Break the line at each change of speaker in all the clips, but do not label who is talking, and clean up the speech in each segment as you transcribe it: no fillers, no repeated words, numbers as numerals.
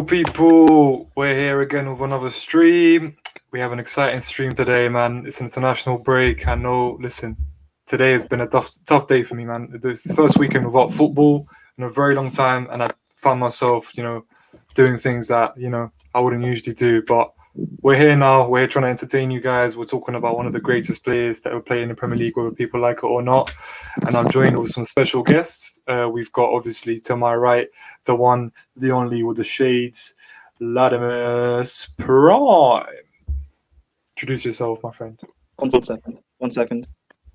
People, we're here again with another stream. We have an exciting stream today, man. It's an international break. I know, listen, today has been a tough day for me, man. It's the first weekend without football in a very long time, and I found myself, doing things that, I wouldn't usually do. But we're here now. We're trying to entertain you guys. We're talking about one of the greatest players that ever played in the Premier League, whether people like it or not. And I'm joined with some special guests. We've got, obviously, to my right, the one, the only, with the shades, Latimus Prime. Introduce yourself, my friend.
One second.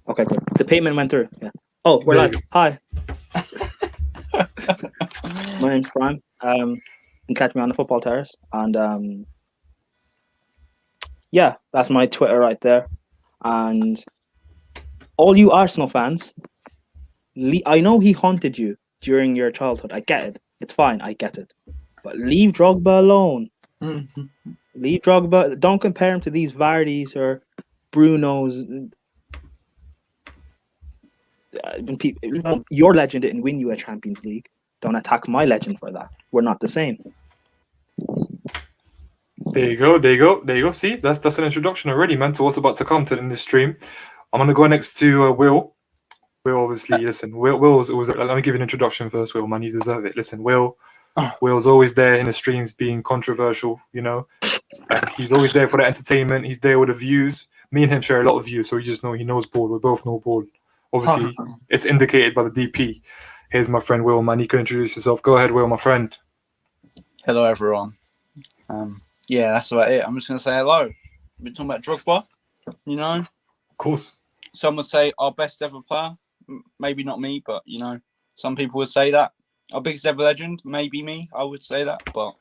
Okay, good. The payment went through. Yeah. Oh, we're live. Hi. My name's Prime. You can catch me on the Football Terrace. And yeah, that's my Twitter right there. And all you Arsenal fans, I know he haunted you during your childhood. I get it. It's fine. I get it. But leave Drogba alone. Mm-hmm. Leave Drogba. Don't compare him to these Vardys or Brunos. Your legend didn't win you a Champions League. Don't attack my legend for that. We're not the same.
There you go. See, that's an introduction already, man, to what's about to come in this stream. I'm gonna go next to Will. Will, obviously, listen. Will's always. Let me give you an introduction first, Will, man. You deserve it. Listen, Will's always there in the streams, being controversial. Like, he's always there for the entertainment. He's there with the views. Me and him share a lot of views, so we just know he knows ball. We both know ball. Obviously, it's indicated by the DP. Here's my friend Will, man. You can introduce yourself. Go ahead, Will, my friend.
Hello, everyone. Yeah, that's about it. I'm just going to say hello. We've been talking about Drogba,
Of course.
Some would say our best ever player. Maybe not me, but, some people would say that. Our biggest ever legend, maybe me. I would say that. But,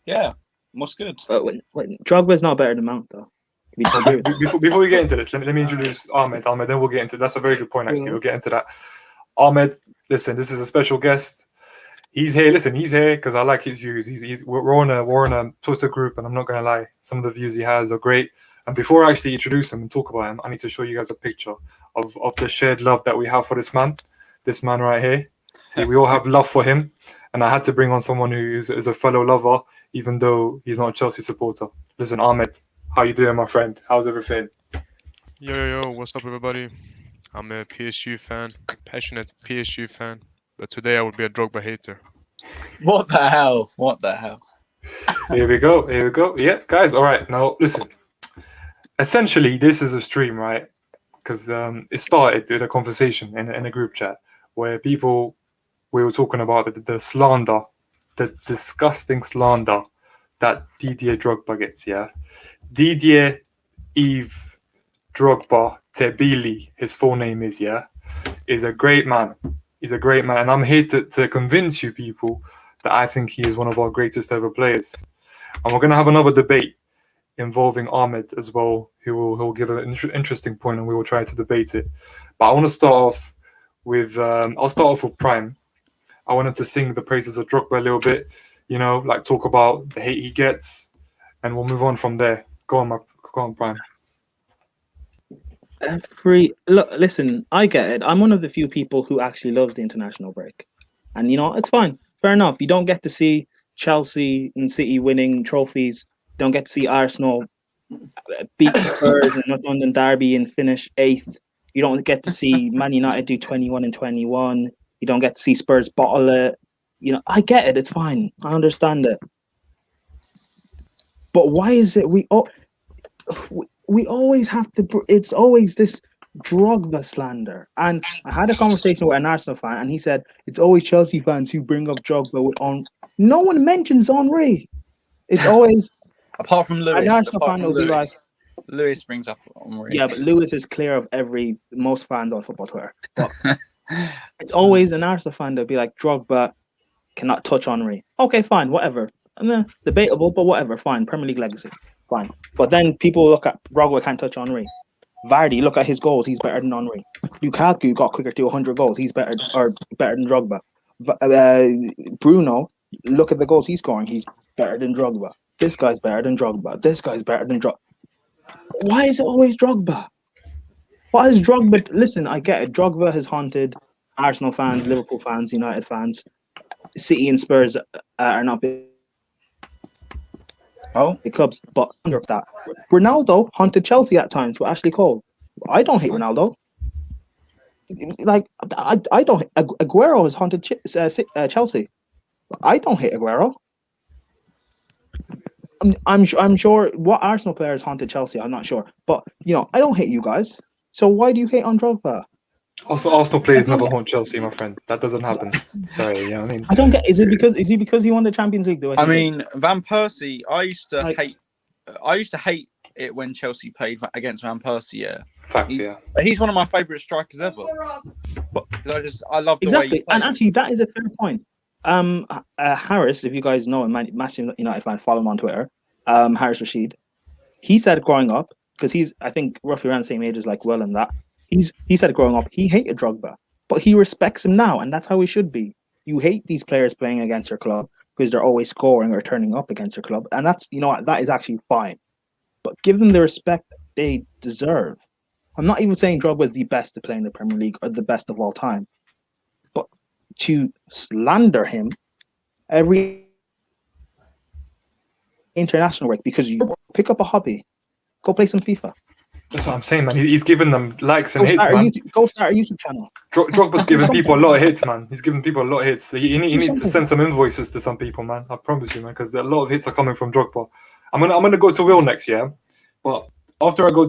yeah, what's good?
Drogba's not better than Mount, though.
Before we get into this, let me introduce Ahmed. Then we'll get into that's a very good point, actually. We'll get into that. Ahmed, listen, this is a special guest. He's here. Listen, he's here because I like his views. We're on a Twitter group, and I'm not gonna lie, some of the views he has are great. And before I actually introduce him and talk about him, I need to show you guys a picture of the shared love that we have for this man right here. See, we all have love for him, and I had to bring on someone who is a fellow lover, even though he's not a Chelsea supporter. Listen, Ahmed, how you doing, my friend? How's everything?
Yo, what's up, everybody? I'm a PSG fan, passionate PSG fan. But today I would be a Drogba hater.
What the hell?
Here we go. Yeah, guys. All right. Now, listen. Essentially, this is a stream, right? Because it started with a conversation in a group chat where we were talking about the slander, the disgusting slander that Didier Drogba gets, yeah? Didier Yves Drogba Tebili, his full name is, yeah? Is a great man. He's a great man, and I'm here to convince you people that I think he is one of our greatest ever players. And we're going to have another debate involving Ahmed as well, who will give an interesting point, and we will try to debate it. But I want to start off with Prime. I wanted to sing the praises of Drogba a little bit, like talk about the hate he gets, and we'll move on from there. Go on, Prime.
Listen, I get it. I'm one of the few people who actually loves the international break. And, it's fine. Fair enough. You don't get to see Chelsea and City winning trophies. You don't get to see Arsenal beat Spurs in North London Derby and finish 8th. You don't get to see Man United do 21-21. You don't get to see Spurs bottle it. I get it. It's fine. I understand it. But why is it we always have to, it's always this Drogba slander. And I had a conversation with an Arsenal fan, and he said, it's always Chelsea fans who bring up Drogba with no one mentions Henry. It's always,
apart from Lewis.
An Arsenal fan will be like,
Lewis brings up Henri.
Yeah, but Lewis is clear of most fans on football Twitter. But it's always an Arsenal fan that'll be like, Drogba cannot touch Henri. Okay, fine, whatever. Debatable, but whatever, fine. Premier League legacy, fine. But then people look at Drogba can't touch Henri. Vardy, look at his goals, he's better than Henri. Lukaku got quicker to 100 goals, he's better than Drogba. Bruno, look at the goals he's scoring, he's better than Drogba. This guy's better than Drogba. This guy's better than Drogba. Why is it always Drogba? Why is Drogba? Listen, I get it. Drogba has haunted Arsenal fans, Liverpool fans, United fans. City and Spurs are not big clubs, but under that, Ronaldo haunted Chelsea at times with Ashley Cole. I don't hate Ronaldo. Like I don't. Aguero has haunted Chelsea. I don't hate Aguero. I'm sure what Arsenal players haunted Chelsea. I'm not sure, but I don't hate you guys. So why do you hate on Drogba?
Also, Arsenal players never haunt Chelsea, my friend. That doesn't happen. Sorry, you know what I mean?
I don't get. Is it because he won the Champions League?
I mean, Van Persie. I used to hate it when Chelsea played against Van Persie. Yeah,
facts.
He's one of my favourite strikers ever. But I love the way he plays.
And actually, that is a fair point. Harris, if you guys know him, massive United fan, follow him on Twitter. Harris Rashid. He said growing up, because he's I think roughly around the same age as like Will and that. He said growing up he hated Drogba, but he respects him now, and that's how he should be. You hate these players playing against your club because they're always scoring or turning up against your club, and that's that is actually fine. But give them the respect they deserve. I'm not even saying Drogba is the best to play in the Premier League or the best of all time, but to slander him every international break because you pick up a hobby, go play some FIFA.
That's what I'm saying, man. He's giving them likes and hits, man.
Go start a YouTube channel.
Drogba's giving people a lot of hits, man. He's giving people a lot of hits. He needs to send some invoices to some people, man. I promise you, man, because a lot of hits are coming from Drogba. I'm gonna go to Will next year, but before I go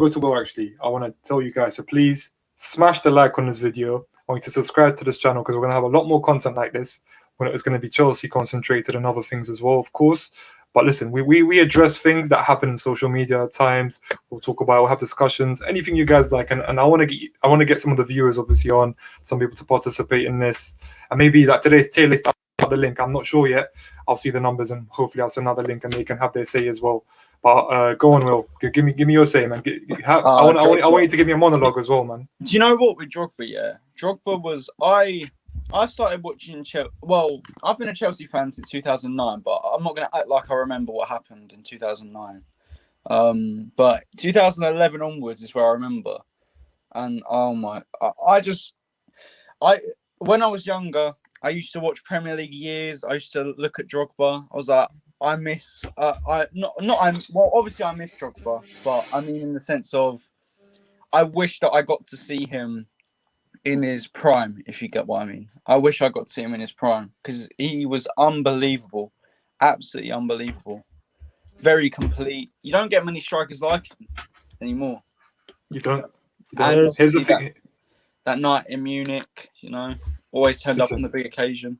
to Will, actually, I want to tell you guys to please smash the like on this video. I want you to subscribe to this channel because we're gonna have a lot more content like this. When it's gonna be Chelsea concentrated and other things as well, of course. But listen, we address things that happen in social media at times. We'll talk about, we'll have discussions, anything you guys like. And I want to get some of the viewers obviously on, some people to participate in this. And maybe like today's tier list, I'll have the link. I'm not sure yet. I'll see the numbers and hopefully I'll send another link and they can have their say as well. But go on, Will. Give me your say, man. I want you to give me a monologue as well, man.
Do you know what with Drogba? Yeah, Drogba was I started watching Chelsea. Well, I've been a Chelsea fan since 2009, but I'm not going to act like I remember what happened in 2009. But 2011 onwards is where I remember. And when I was younger, I used to watch Premier League years. I used to look at Drogba. I was like, obviously I miss Drogba, but I mean in the sense of, I wish that I got to see him in his prime, if you get what I mean. I wish I got to see him in his prime because he was unbelievable, absolutely unbelievable, very complete. You don't get many strikers like him anymore.
You don't.
And
Here's the thing.
That night in Munich, always turned up on the big occasion.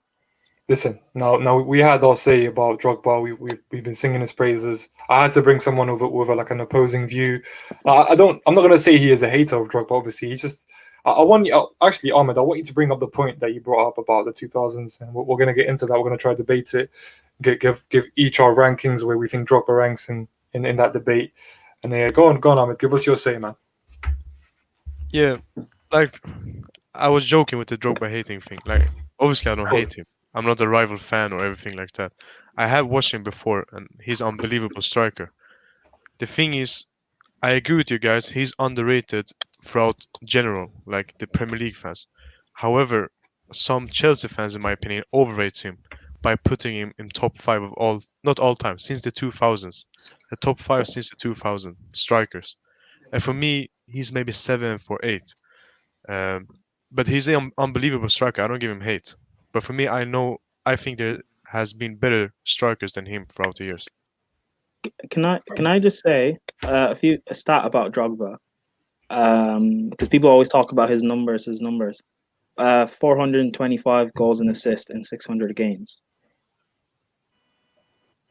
Listen, now we had our say about Drogba. We've been singing his praises. I had to bring someone with like an opposing view. I'm not gonna say he is a hater of Drogba. Obviously, he's just. Ahmed, I want you to bring up the point that you brought up about the 2000s, and we're gonna get into that. We're gonna try to debate it, give each our rankings where we think Drogba ranks in that debate. And go on, Ahmed, give us your say, man.
Yeah, like I was joking with the Drogba hating thing. Like, obviously, I don't hate him. I'm not a rival fan or everything like that. I have watched him before, and he's an unbelievable striker. The thing is, I agree with you guys. He's underrated throughout general, like the Premier League fans. However, some Chelsea fans, in my opinion, overrate him by putting him in top 5 of not all time, since the 2000s. The top 5 since the 2000 strikers. And for me, he's maybe 7th or 8th. But he's an unbelievable striker. I don't give him hate. But for me, I think there has been better strikers than him throughout the years.
Can I just say a stat about Drogba? Because people always talk about his numbers. 425 goals and assists in 600 games.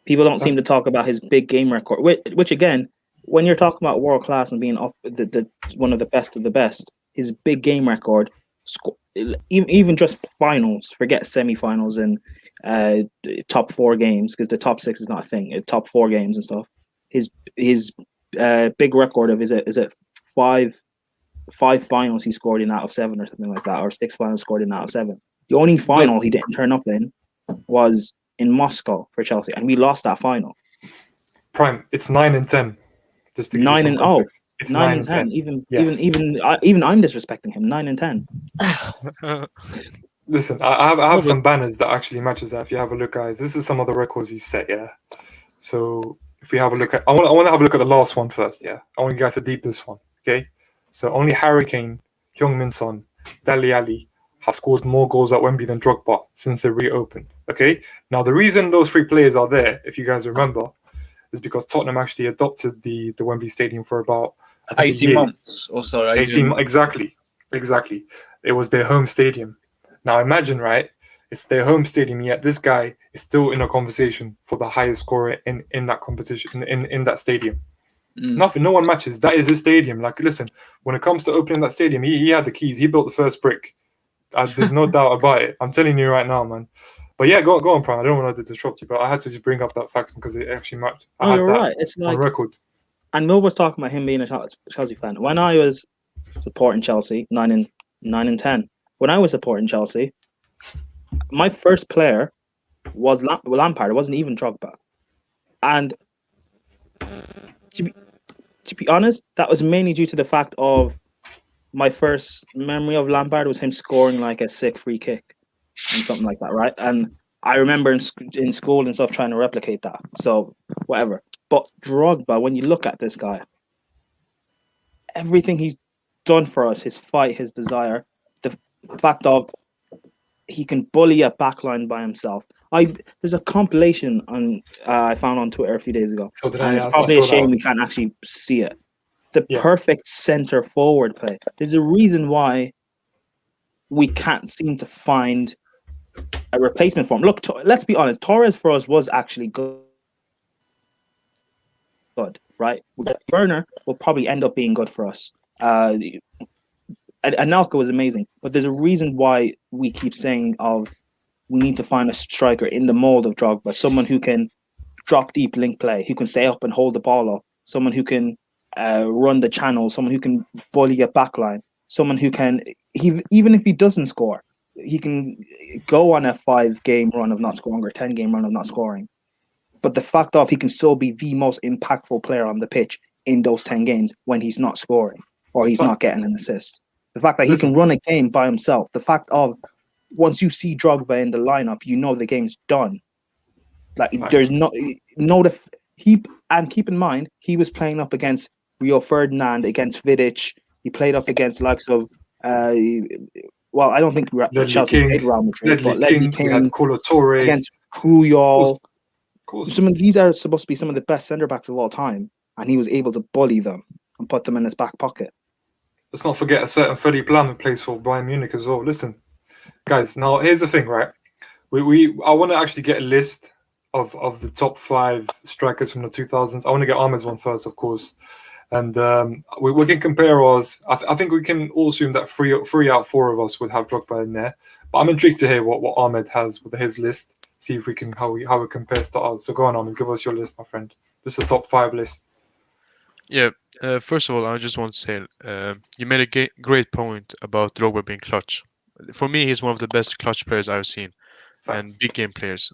People don't seem to talk about his big game record, which again, when you're talking about world class and being up the one of the best, his big game record, even just finals, forget semi-finals and the top 4 games, because the top 6 is not a thing. Top 4 games and stuff. His big record of is it five finals he scored in out of 7 or something like that, or 6 finals scored in out of 7. The only final he didn't turn up in was in Moscow for Chelsea, and we lost that final.
Prime, it's 9 and 10. Just to give
9
you some
and
context. It's
9 and 10.
Yes.
Even I'm disrespecting him. 9 and 10.
Listen, I have some banners that actually matches that. If you have a look, guys, this is some of the records he's set. Yeah. So if we have a look at, I want to have a look at the last one first. Yeah. I want you guys to deep this one. Okay. So only Harry Kane, Heung-min Son, Dele Alli have scored more goals at Wembley than Drogba since they reopened. Okay. Now the reason those 3 players are there, if you guys remember, is because Tottenham actually adopted the Wembley Stadium for about
18 months or so.
18 exactly. It was their home stadium. Now imagine, right? It's their home stadium, yet this guy is still in a conversation for the highest scorer in that competition, in that stadium. Nothing, no one matches. That is his stadium. Like, listen, when it comes to opening that stadium, he had the keys. He built the first brick. There's no doubt about it. I'm telling you right now, man. But yeah, go on, Prime. I don't want to disrupt you, but I had to just bring up that fact because it actually matched. I had
you're
that
right. It's
on
like,
record.
and Mo was talking about him being a Chelsea fan. When I was supporting Chelsea, 9 and 10. When I was supporting Chelsea, my first player was Lampard. It wasn't even Drogba. And to be honest, that was mainly due to the fact of my first memory of Lampard was him scoring like a sick free kick and something like that, right? And I remember in school and stuff trying to replicate that. So whatever. But Drogba, when you look at this guy, everything he's done for us, his fight, his desire, the fact of he can bully a backline by himself. There's a compilation on I found on Twitter a few days ago,
So did
and
I.
it's
I
probably
saw
a shame
that.
we can't actually see it. The
Yeah.
perfect center forward play. There's a reason why we can't seem to find a replacement for him. Look, let's be honest. Torres for us was actually good, right? Werner will probably end up being good for us. Anelka was amazing, but there's a reason why we keep saying we need to find a striker in the mold of Drogba, someone who can drop deep link play, who can stay up and hold the ball up, someone who can run the channel, someone who can bully a backline, someone who can, even if he doesn't score, he can go on a 5-game run of not scoring or 10-game run of not scoring. But the fact of he can still be the most impactful player on the pitch in those 10 games when he's not scoring or he's not getting an assist. The fact that he can run a game by himself, the fact of once you see Drogba in the lineup, you know the game's done. Like there's and keep in mind he was playing up against Rio Ferdinand, against Vidic. He played up against likes of well, I don't think Chelsea played Real Madrid, but Ledley King,
we had Kolo Touré,
against Puyol.
Of course.
Some of these are supposed to be some of the best centre backs of all time, and he was able to bully them and put them in his back pocket.
Let's not forget a certain Freddie Blam who plays for Bayern Munich as well. Listen, guys. Now here's the thing, right? I want to actually get a list of the top 5 strikers from the 2000s. I want to get Ahmed's one first, of course, and we can compare ours. I think we can all assume that 3 out of 4 of us would have Drogba in there. But I'm intrigued to hear what Ahmed has with his list. See if we can how it compares to ours. So go on, Ahmed, give us your list, my friend. Just the top 5 list.
Yeah. First of all, I just want to say you made a great point about Drogba being clutch. For me, he's one of the best clutch players I've seen.
Facts.
And big game players.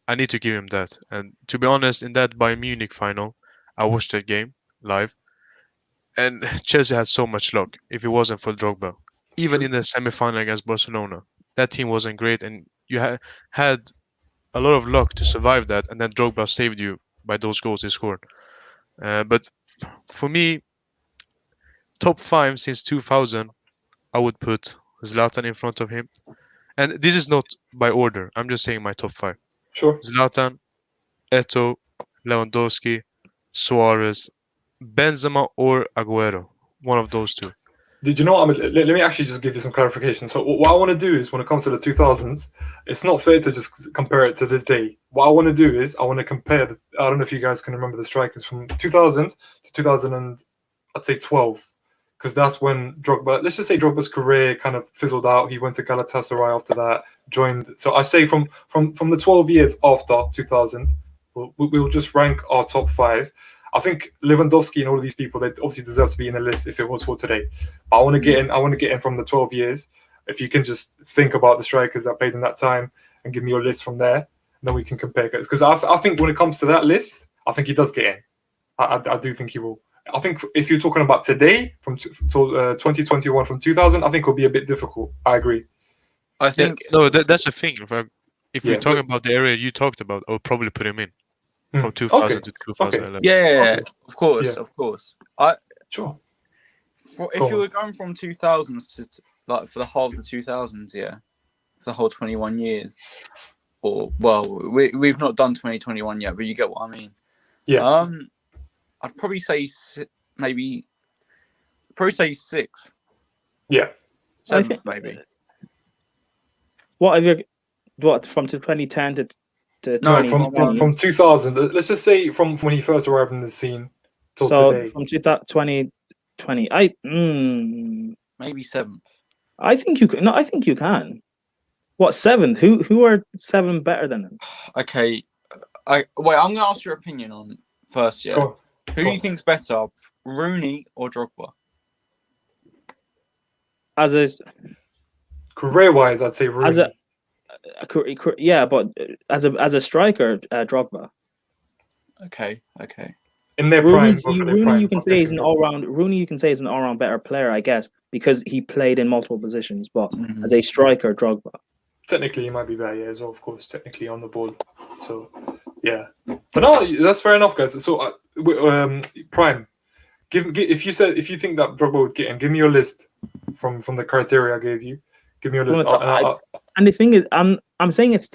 I need to give him that. And to be honest, in that Bayern Munich final, I watched that game live, and Chelsea had so much luck. If it wasn't for Drogba, even in the semi-final against Barcelona, that team wasn't great, and you had a lot of luck to survive that, and then Drogba saved you by those goals he scored. But for me, top 5 since 2000, I would put Zlatan in front of him. And this is not by order. I'm just saying my top 5.
Sure.
Zlatan, Eto'o, Lewandowski, Suarez, Benzema or Aguero. One of those 2.
Did you know what? Let me actually just give you some clarification. So what I want to do is, when it comes to the 2000s, it's not fair to just compare it to this day. What I want to do is I want to compare. I don't know if you guys can remember the strikers from 2000 to 2000 and I'd say 12, because that's when Drogba. Let's just say Drogba's career kind of fizzled out. He went to Galatasaray after that. Joined. So I say from the 12 years after 2000, we'll just rank our top 5. I think Lewandowski and all of these people, they obviously deserve to be in the list if it was for today. But I want to get in. I want to get in from the 12 years. If you can just think about the strikers that played in that time and give me your list from there, and then we can compare. Because I think when it comes to that list, I think he does get in. I do think he will. I think if you're talking about today, from 2021 from 2000, I think it'll be a bit difficult. I agree.
I think
that's the thing. If we're talking about the area you talked about, I would probably put him in. From 2000 to 2011.
Yeah,
Okay.
of course,
Yeah.
of course.
Sure.
If you were going from 2000s to like for the whole of the 2000s, yeah, for the whole 21 years, or well, we've not done 2021 yet, but you get what I mean.
Yeah.
I'd probably say maybe sixth.
Yeah.
Seventh, maybe.
What have you? What from 2010 to
No,
2020?
from 2000. Let's just say from when he first arrived in the scene till
So
today.
from 2020,
Maybe seventh.
I think you can. No, I think you can. What 7th? Who are 7 better than him?
Okay, I'm gonna ask your opinion on first. Yeah,
Go
who do you think's better, Rooney or Drogba?
As a
Career-wise, I'd say Rooney.
yeah, but as a striker, Drogba.
Okay.
In their prime,
Rooney, you can say is an all-round. Rooney, you can say is an all-round better player, I guess, because he played in multiple positions. But as a striker, Drogba.
Technically, he might be better, yeah, as well, of course, technically on the ball. So, yeah. But no, that's fair enough, guys. So, prime. If you think that Drogba would get in, give me your list from the criteria I gave you. Give me your list.
And the thing is, I'm saying it's.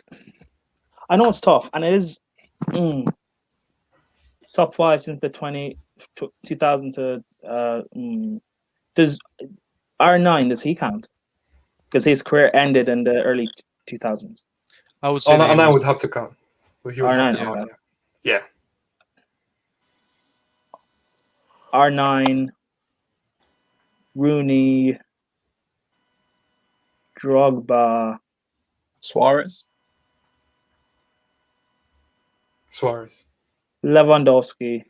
I know it's tough, and it is top 5 since the 2000 to. Does R9 does he count? Because his career ended in the early 2000s.
I would say
R9 would have to count. He would have to
R9,
count, yeah.
R9, Rooney, Drogba,
Suarez,
Lewandowski.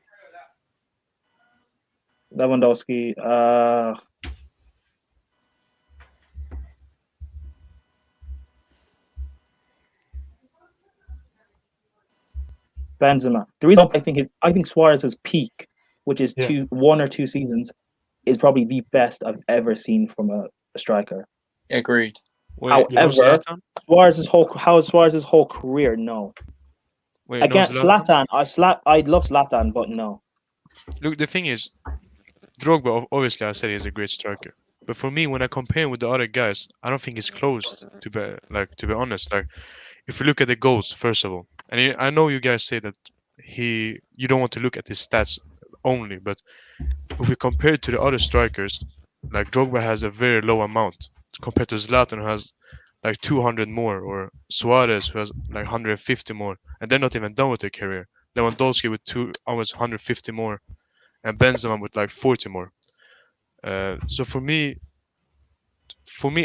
Benzema. The reason I think Suarez's peak, which is 1 or 2 seasons, is probably the best I've ever seen from a striker.
Agreed.
However, Suarez's whole career, no. Against Zlatan, I'd love Zlatan, but no.
Look, the thing is, Drogba, obviously, I said he's a great striker. But for me, when I compare him with the other guys, I don't think he's close. To be honest, like if you look at the goals, first of all, and I know you guys say that you don't want to look at his stats only, but if we compare it to the other strikers, like Drogba has a very low amount compared to Zlatan, who has like 200 more, or Suarez, who has like 150 more, and they're not even done with their career. Lewandowski with almost 150 more, and Benzema with like 40 more. So for me,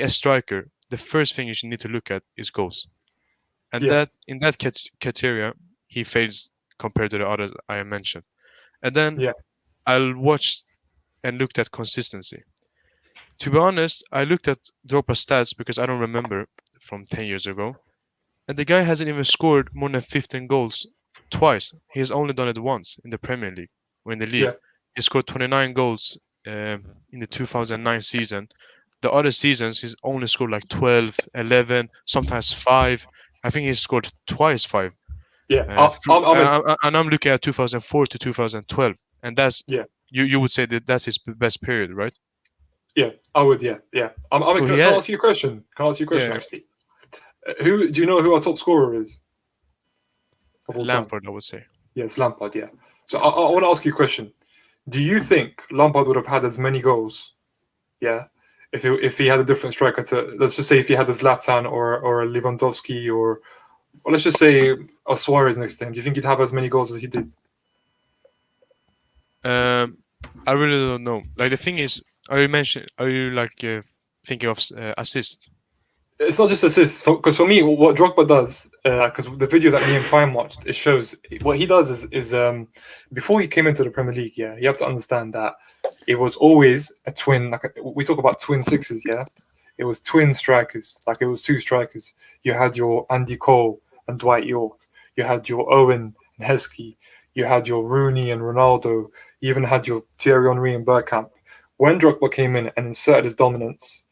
a striker, the first thing you should need to look at is goals, and that in that criteria he fails compared to the others I mentioned. And then I'll watch and looked at consistency. To be honest, I looked at Drogba's stats because I don't remember from 10 years ago, and the guy hasn't even scored more than 15 goals twice. He has only done it once in the Premier League or in the league. He scored 29 goals in the 2009 season. The other seasons, he's only scored like 12, 11, sometimes 5. I think he scored twice 5.
Yeah.
And I'm looking at 2004 to 2012. And that's, you would say that's his best period, right?
Yeah, I would, yeah. Can I ask you a question? Actually? Do you know who our top scorer is?
Lampard, I would say.
Yeah, it's Lampard, yeah. So I want to ask you a question. Do you think Lampard would have had as many goals, if he had a different striker to, let's just say if he had a Zlatan or a Lewandowski or let's just say a Suarez next to him, do you think he'd have as many goals as he did?
I really don't know. Like the thing is, are you like thinking of assists?
It's not just assists, because for me, what Drogba does, because the video that me and Prime watched, it shows what he does is before he came into the Premier League, yeah, you have to understand that it was always a twin. Like we talk about twin sixes, yeah, it was twin strikers. Like it was two strikers. You had your Andy Cole and Dwight York. You had your Owen and Heskey. You had your Rooney and Ronaldo. You even had your Thierry Henry and Bergkamp. When Drogba came in and inserted his dominance,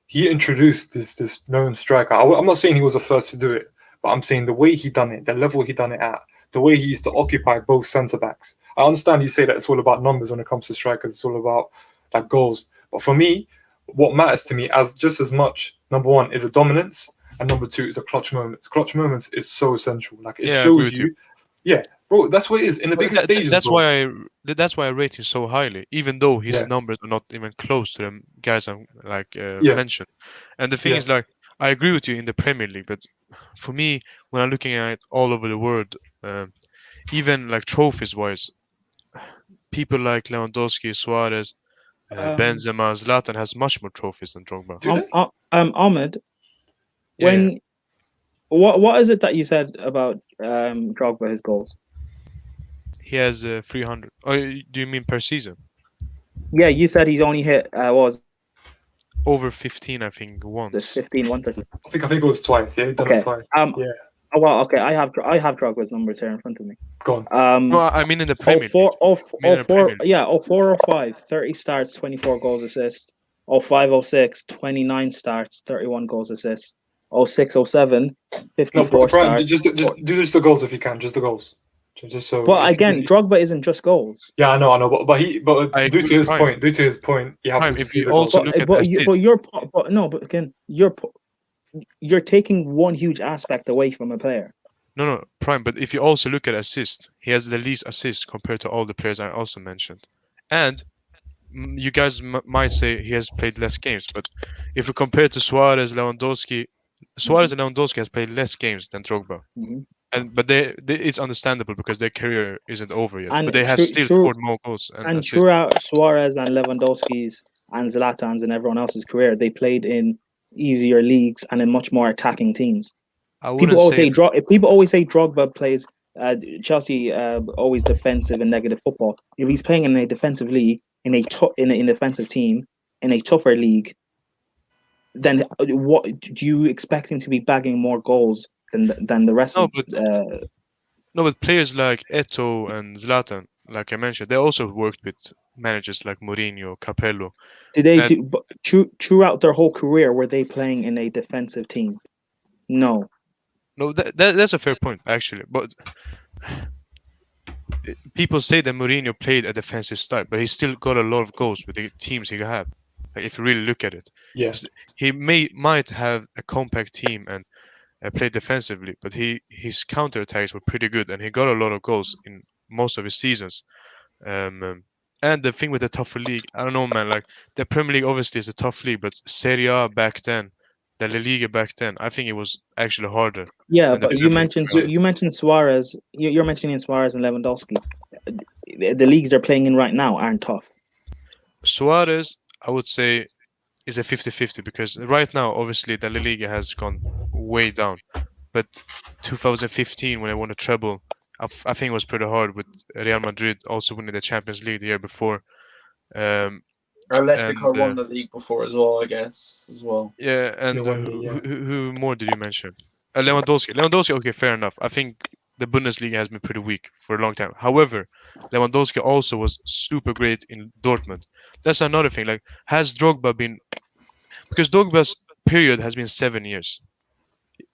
he introduced this known striker. I'm not saying he was the first to do it, but I'm saying the way he done it, the level he done it at, the way he used to occupy both centre backs. I understand you say that it's all about numbers when it comes to strikers. It's all about like goals. But for me, what matters to me as just as much, number one, is a dominance, and number two is a clutch moments. Clutch moments is so essential. Like it
Yeah, I agree
shows
with
you. Yeah, bro, that's what it is in the biggest stages.
That's
bro.
that's why I rate him so highly, even though his
Yeah.
numbers are not even close to them guys I'm like
Yeah.
mentioned. And the thing
Yeah.
is, like, I agree with you in the Premier League, but for me, when I'm looking at it all over the world, even like trophies wise, people like Lewandowski, Suarez, Benzema, Zlatan has much more trophies than Drogba.
Do they?
Ahmed,
Yeah,
when what is it that you said about Drogba, his goals?
he has 300. Oh, do you mean per season?
Yeah, you said he's only hit what was
Over 15, I think,
the
once.
15 1%.
I think it was twice. Yeah, he done
Okay.
it twice. Yeah.
Oh, well, okay. I have Drogba's numbers here in front of me.
Go on.
No, I mean in the Premier League.
04,
mean in the Premier League.
yeah, 04, 05, 30 starts, 24 goals, assists. 05, 06, 29 starts, 31 goals, assists. 06, 07,
No,
54
Brian,
starts.
just do just the goals if you can. Just the goals. Just so.
But
if
again,
you-
Drogba isn't just goals.
yeah, I know, but
I
due
agree
to his
with
point, you have
Prime,
to
if
see
you
the
also
goals.
look at
But again, you're taking one huge aspect away from a player.
No, Prime. But if you also look at assists, he has the least assists compared to all the players I also mentioned. And you guys might say he has played less games, but if we compare to Suarez, Lewandowski, Suarez and Lewandowski has played less games than Drogba.
Mhm.
But it's understandable because their career isn't over yet.
And
But they have still scored more goals and assists.
throughout Suarez and Lewandowski's and Zlatan's and everyone else's career, they played in easier leagues and in much more attacking teams.
I wouldn't say
People always say Drogba plays Chelsea always defensive and negative football. If he's playing in a defensive league, in a defensive team, in a tougher league, then what do you expect him to be bagging more goals than the rest
No,
of?
but players like Eto'o and Zlatan, like I mentioned, they also worked with managers like Mourinho, Capello.
But throughout their whole career, were they playing in a defensive team? No.
No, that's a fair point actually. But people say that Mourinho played a defensive style, but he still got a lot of goals with the teams he had. Like if you really look at it,
Yes.
he might have a compact team and play defensively, but his counterattacks were pretty good, and he got a lot of goals in most of his seasons. And the thing with the tougher league, I don't know, man. Like the Premier League obviously is a tough league, but Serie A back then, the La Liga back then, I think it was actually harder.
Yeah,
than the
but you
Premier League.
mentioned Suarez. You're mentioning Suarez and Lewandowski. The leagues they're playing in right now aren't tough.
Suarez, I would say, is a 50-50 because right now, obviously, the La Liga has gone way down. But 2015, when they won a treble, I think it was pretty hard with Real Madrid also winning the Champions League the year before.
Atletico won the league before as well, I guess, as well.
Yeah, and who more did you mention? Lewandowski. Lewandowski, okay, fair enough. I think the Bundesliga has been pretty weak for a long time. However, Lewandowski also was super great in Dortmund. That's another thing. Like, has Drogba been... Because Drogba's period has been 7 years.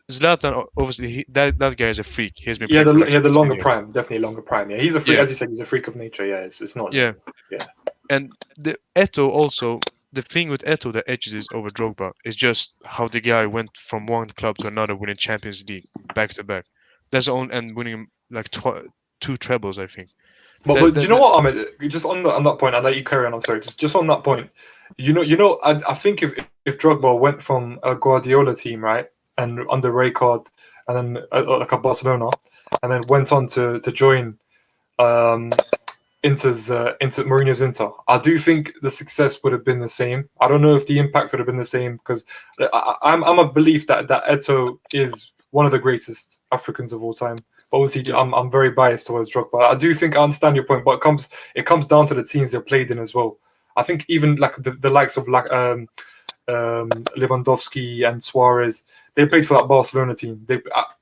Zlatan, obviously, that guy is a freak. He has been.
He had
playing for
the
like 16
longer
years.
prime, definitely longer prime. Yeah, he's a freak,
Yeah.
as you said, he's a freak of nature. Yeah, it's not.
Yeah.
Yeah.
And the Eto'o also, the thing with Eto'o that edges is over Drogba is just how the guy went from one club to another, winning Champions League back to back. That's the only, and winning like 2 trebles, I think.
But do you know what, Ahmed? Just on that point, I'll let you carry on. I'm sorry. Just on that point, I think if Drogba went from a Guardiola team, right, and under Rijkaard, and then like a Barcelona, and then went on to join Inter Mourinho's Inter, I do think the success would have been the same. I don't know if the impact would have been the same because I'm a belief that Eto'o is one of the greatest Africans of all time. But obviously, I'm very biased towards Drogba. I do think I understand your point, but it comes down to the teams they played in as well. I think even like the likes of Lewandowski and Suarez, they played for that Barcelona team.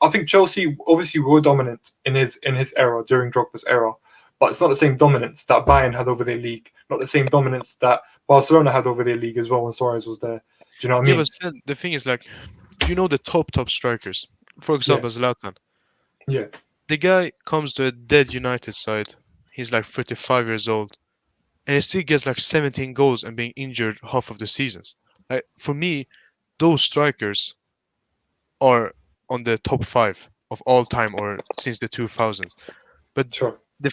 I think Chelsea obviously were dominant in his era during Drogba's era, but it's not the same dominance that Bayern had over their league, not the same dominance that Barcelona had over their league as well when Suarez was there. Do you know what I mean?
But the thing is, like, the top strikers. For example, Zlatan.
Yeah.
The guy comes to a dead United side. He's like 35 years old, and he still gets like 17 goals and being injured half of the seasons. Like, for me, those strikers are on the top 5 of all time or since the 2000s. But
sure.
The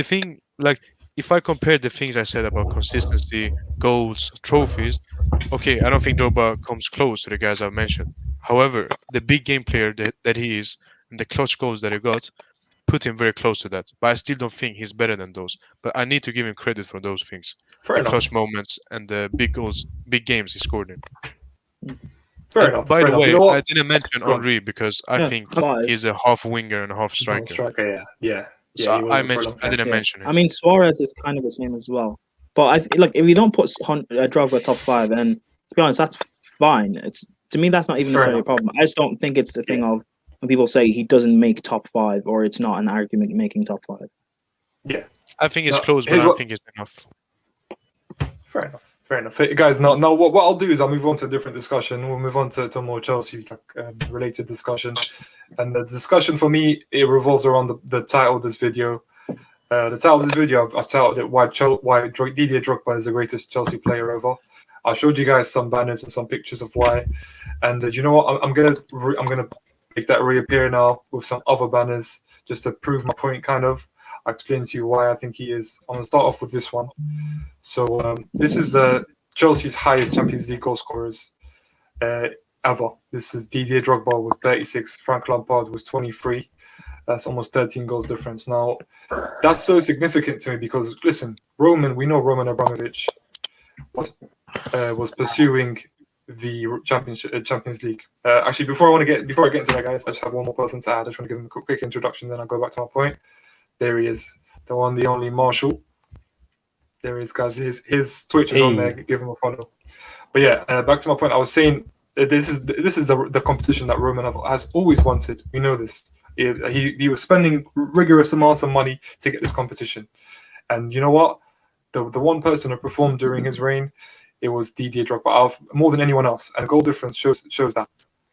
thing, like, if I compare the things I said about consistency, goals, trophies, okay, I don't think Drogba comes close to the guys I've mentioned. However, the big game player that he is and the clutch goals that he got put him very close to that. But I still don't think he's better than those. But I need to give him credit for those things. The clutch moments and the big goals, big games he scored in.
Fair enough.
By the way,
you know
I didn't mention Henry because I think he's a half winger and a half striker.
Yeah.
So I didn't mention it.
I mean, Suarez is kind of the same as well. But if you don't put Drogba top 5, and to be honest, that's fine. To me, that's not even necessarily a problem. I just don't think it's the thing of when people say he doesn't make top 5 or it's not an argument making top 5.
Yeah,
I think it's close, but I don't think it's enough.
Fair enough. Hey, guys, now what I'll do is I'll move on to a different discussion. We'll move on to more Chelsea related discussion. And the discussion for me, it revolves around the title of this video. The title of this video, I've titled it why Didier Drogba is the greatest Chelsea player ever. I showed you guys some banners and some pictures of why. And you know what? I'm gonna make that reappear now with some other banners just to prove my point, kind of. I'll explain to you why I think he is. I'm going to start off with this one. So this is the Chelsea's highest Champions League goal scorers ever. This is Didier Drogba with 36. Frank Lampard was 23. That's almost 13 goals difference. Now, that's so significant to me because, listen, we know Roman Abramovich was pursuing the Champions League. Actually, before I get into that, guys, I just have one more person to add. I just want to give him a quick introduction, then I'll go back to my point. There he is, the one, the only Marshall. There he is, guys. His Twitch is on there. Give him a follow. But yeah, back to my point. I was saying this is the competition that Roman has always wanted. We know this. He was spending rigorous amounts of money to get this competition, and you know what? The one person who performed during his reign, it was Didier Drogba, more than anyone else, and goal difference shows that.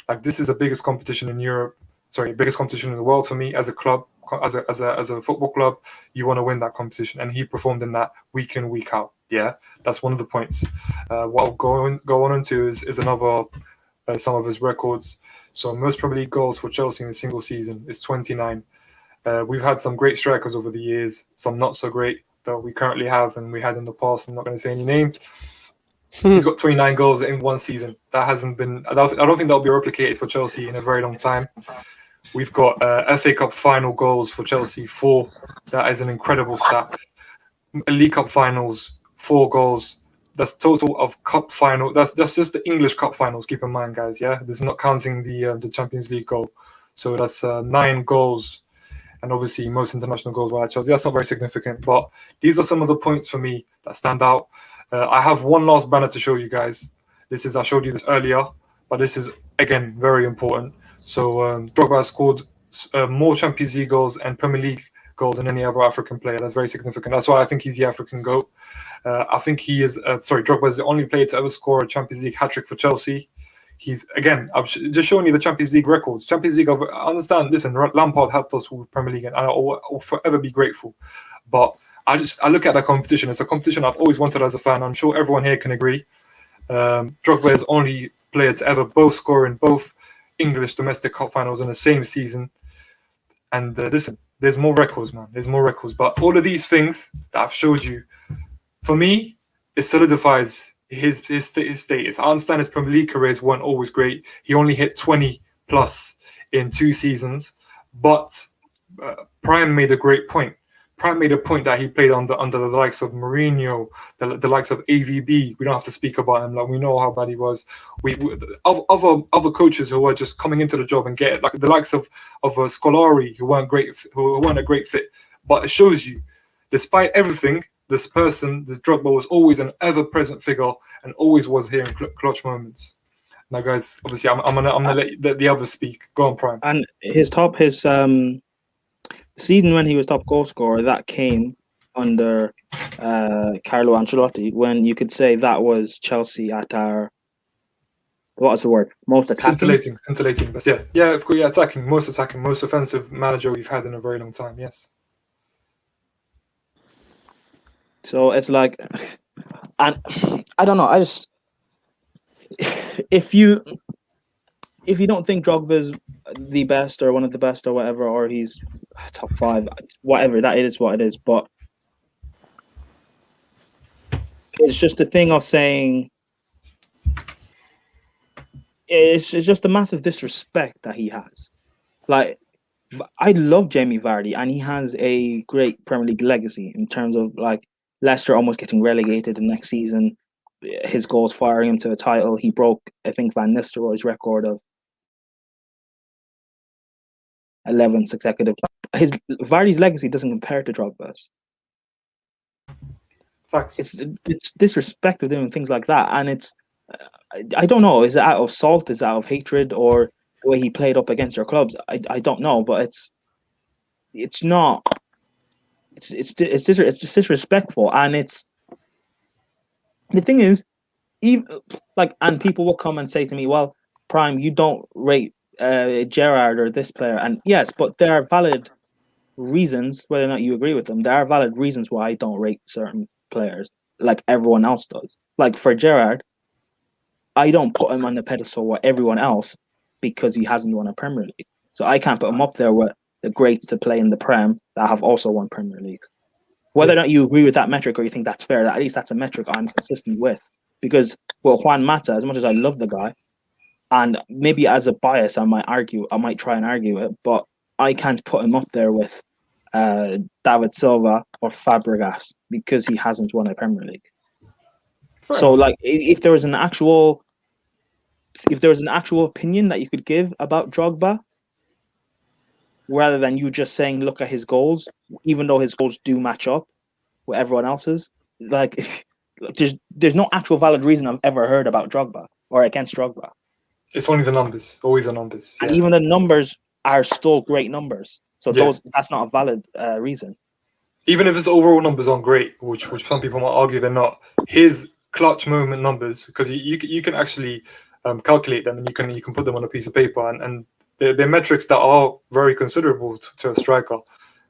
Like, this is the biggest competition in Europe. Sorry, biggest competition in the world for me as a club. As a football club, you want to win that competition, and he performed in that week in, week out. Yeah, that's one of the points. What I'll go on into is another some of his records. So most Premier League goals for Chelsea in a single season is 29. We've had some great strikers over the years, some not so great that we currently have and we had in the past. I'm not going to say any names. He's got 29 goals in one season. That hasn't been. I don't think that'll be replicated for Chelsea in a very long time. We've got FA Cup final goals for Chelsea, 4. That is an incredible stat. League Cup finals, 4 goals. That's total of cup final. That's just the English Cup finals. Keep in mind, guys. Yeah, this is not counting the Champions League goal. So that's 9 goals, and obviously most international goals by Chelsea. That's not very significant, but these are some of the points for me that stand out. I have one last banner to show you guys. I showed you this earlier, but this is again very important. So Drogba has scored more Champions League goals and Premier League goals than any other African player. That's very significant. That's why I think he's the African GOAT. I think he is. Drogba is the only player to ever score a Champions League hat-trick for Chelsea. He's, again, I'm just showing you the Champions League records. Champions League, I understand, listen, Lampard helped us with Premier League, and I'll forever be grateful. But I look at that competition. It's a competition I've always wanted as a fan. I'm sure everyone here can agree. Drogba is the only player to ever both score in both English domestic cup finals in the same season. And listen, there's more records, man. There's more records. But all of these things that I've showed you, for me, it solidifies his status. I understand his Premier League careers weren't always great. He only hit 20 plus in 2 seasons, but Prime made a great point. Prime made a point that he played under the likes of Mourinho, the likes of AVB. We don't have to speak about him. Like, we know how bad he was. Other coaches who were just coming into the job and get it, like the likes of Scolari, who weren't a great fit. But it shows you, despite everything, this person, the Drogba, was always an ever-present figure and always was here in clutch moments. Now, guys, obviously, I'm gonna let the others speak. Go on, Prime.
And his season when he was top goal scorer, that came under Carlo Ancelotti, when you could say that was Chelsea at our, what's the word? Most attacking.
Scintillating. But yeah, of course, attacking, most offensive manager we've had in a very long time. Yes.
So it's like, and I don't know. I just, if you don't think Drogba's the best or one of the best or whatever, or he's top 5, whatever, that is what it is. But it's just a thing of saying, it's just a massive disrespect that he has. Like, I love Jamie Vardy, and he has a great Premier League legacy in terms of, like, Leicester almost getting relegated the next season, his goals firing him to a title. He broke, I think, Van Nistelrooy's record of 11 consecutive. Vardy's legacy doesn't compare to Drogba's.
Facts.
It's disrespect of doing things like that, and it's, I don't know, is it out of salt, is it out of hatred, or the way he played up against your clubs? I don't know, but it's not. It's just disrespectful, and it's, the thing is, even like, and people will come and say to me, well, Prime, you don't rate Gerrard or this player, and yes, but there are valid reasons, whether or not you agree with them, there are valid reasons why I don't rate certain players like everyone else does. Like for Gerrard, I don't put him on the pedestal with everyone else because he hasn't won a Premier League, so I can't put him up there with the greats to play in the Prem that have also won Premier Leagues. Whether or not you agree with that metric or you think that's fair, at least that's a metric I'm consistent with. Because, well, Juan Mata, as much as I love the guy, and maybe as a bias I might try and argue it, but I can't put him up there with David Silva or Fabregas because he hasn't won a Premier League. So, like, if there was an actual opinion that you could give about Drogba, rather than you just saying, look at his goals, even though his goals do match up with everyone else's, like, there's no actual valid reason I've ever heard about Drogba or against Drogba.
It's only the numbers, always the numbers.
And even the numbers are still great numbers. So that's not a valid reason.
Even if his overall numbers aren't great, which some people might argue they're not, his clutch moment numbers, because you can actually calculate them, and you can put them on a piece of paper, and they're metrics that are very considerable to a striker.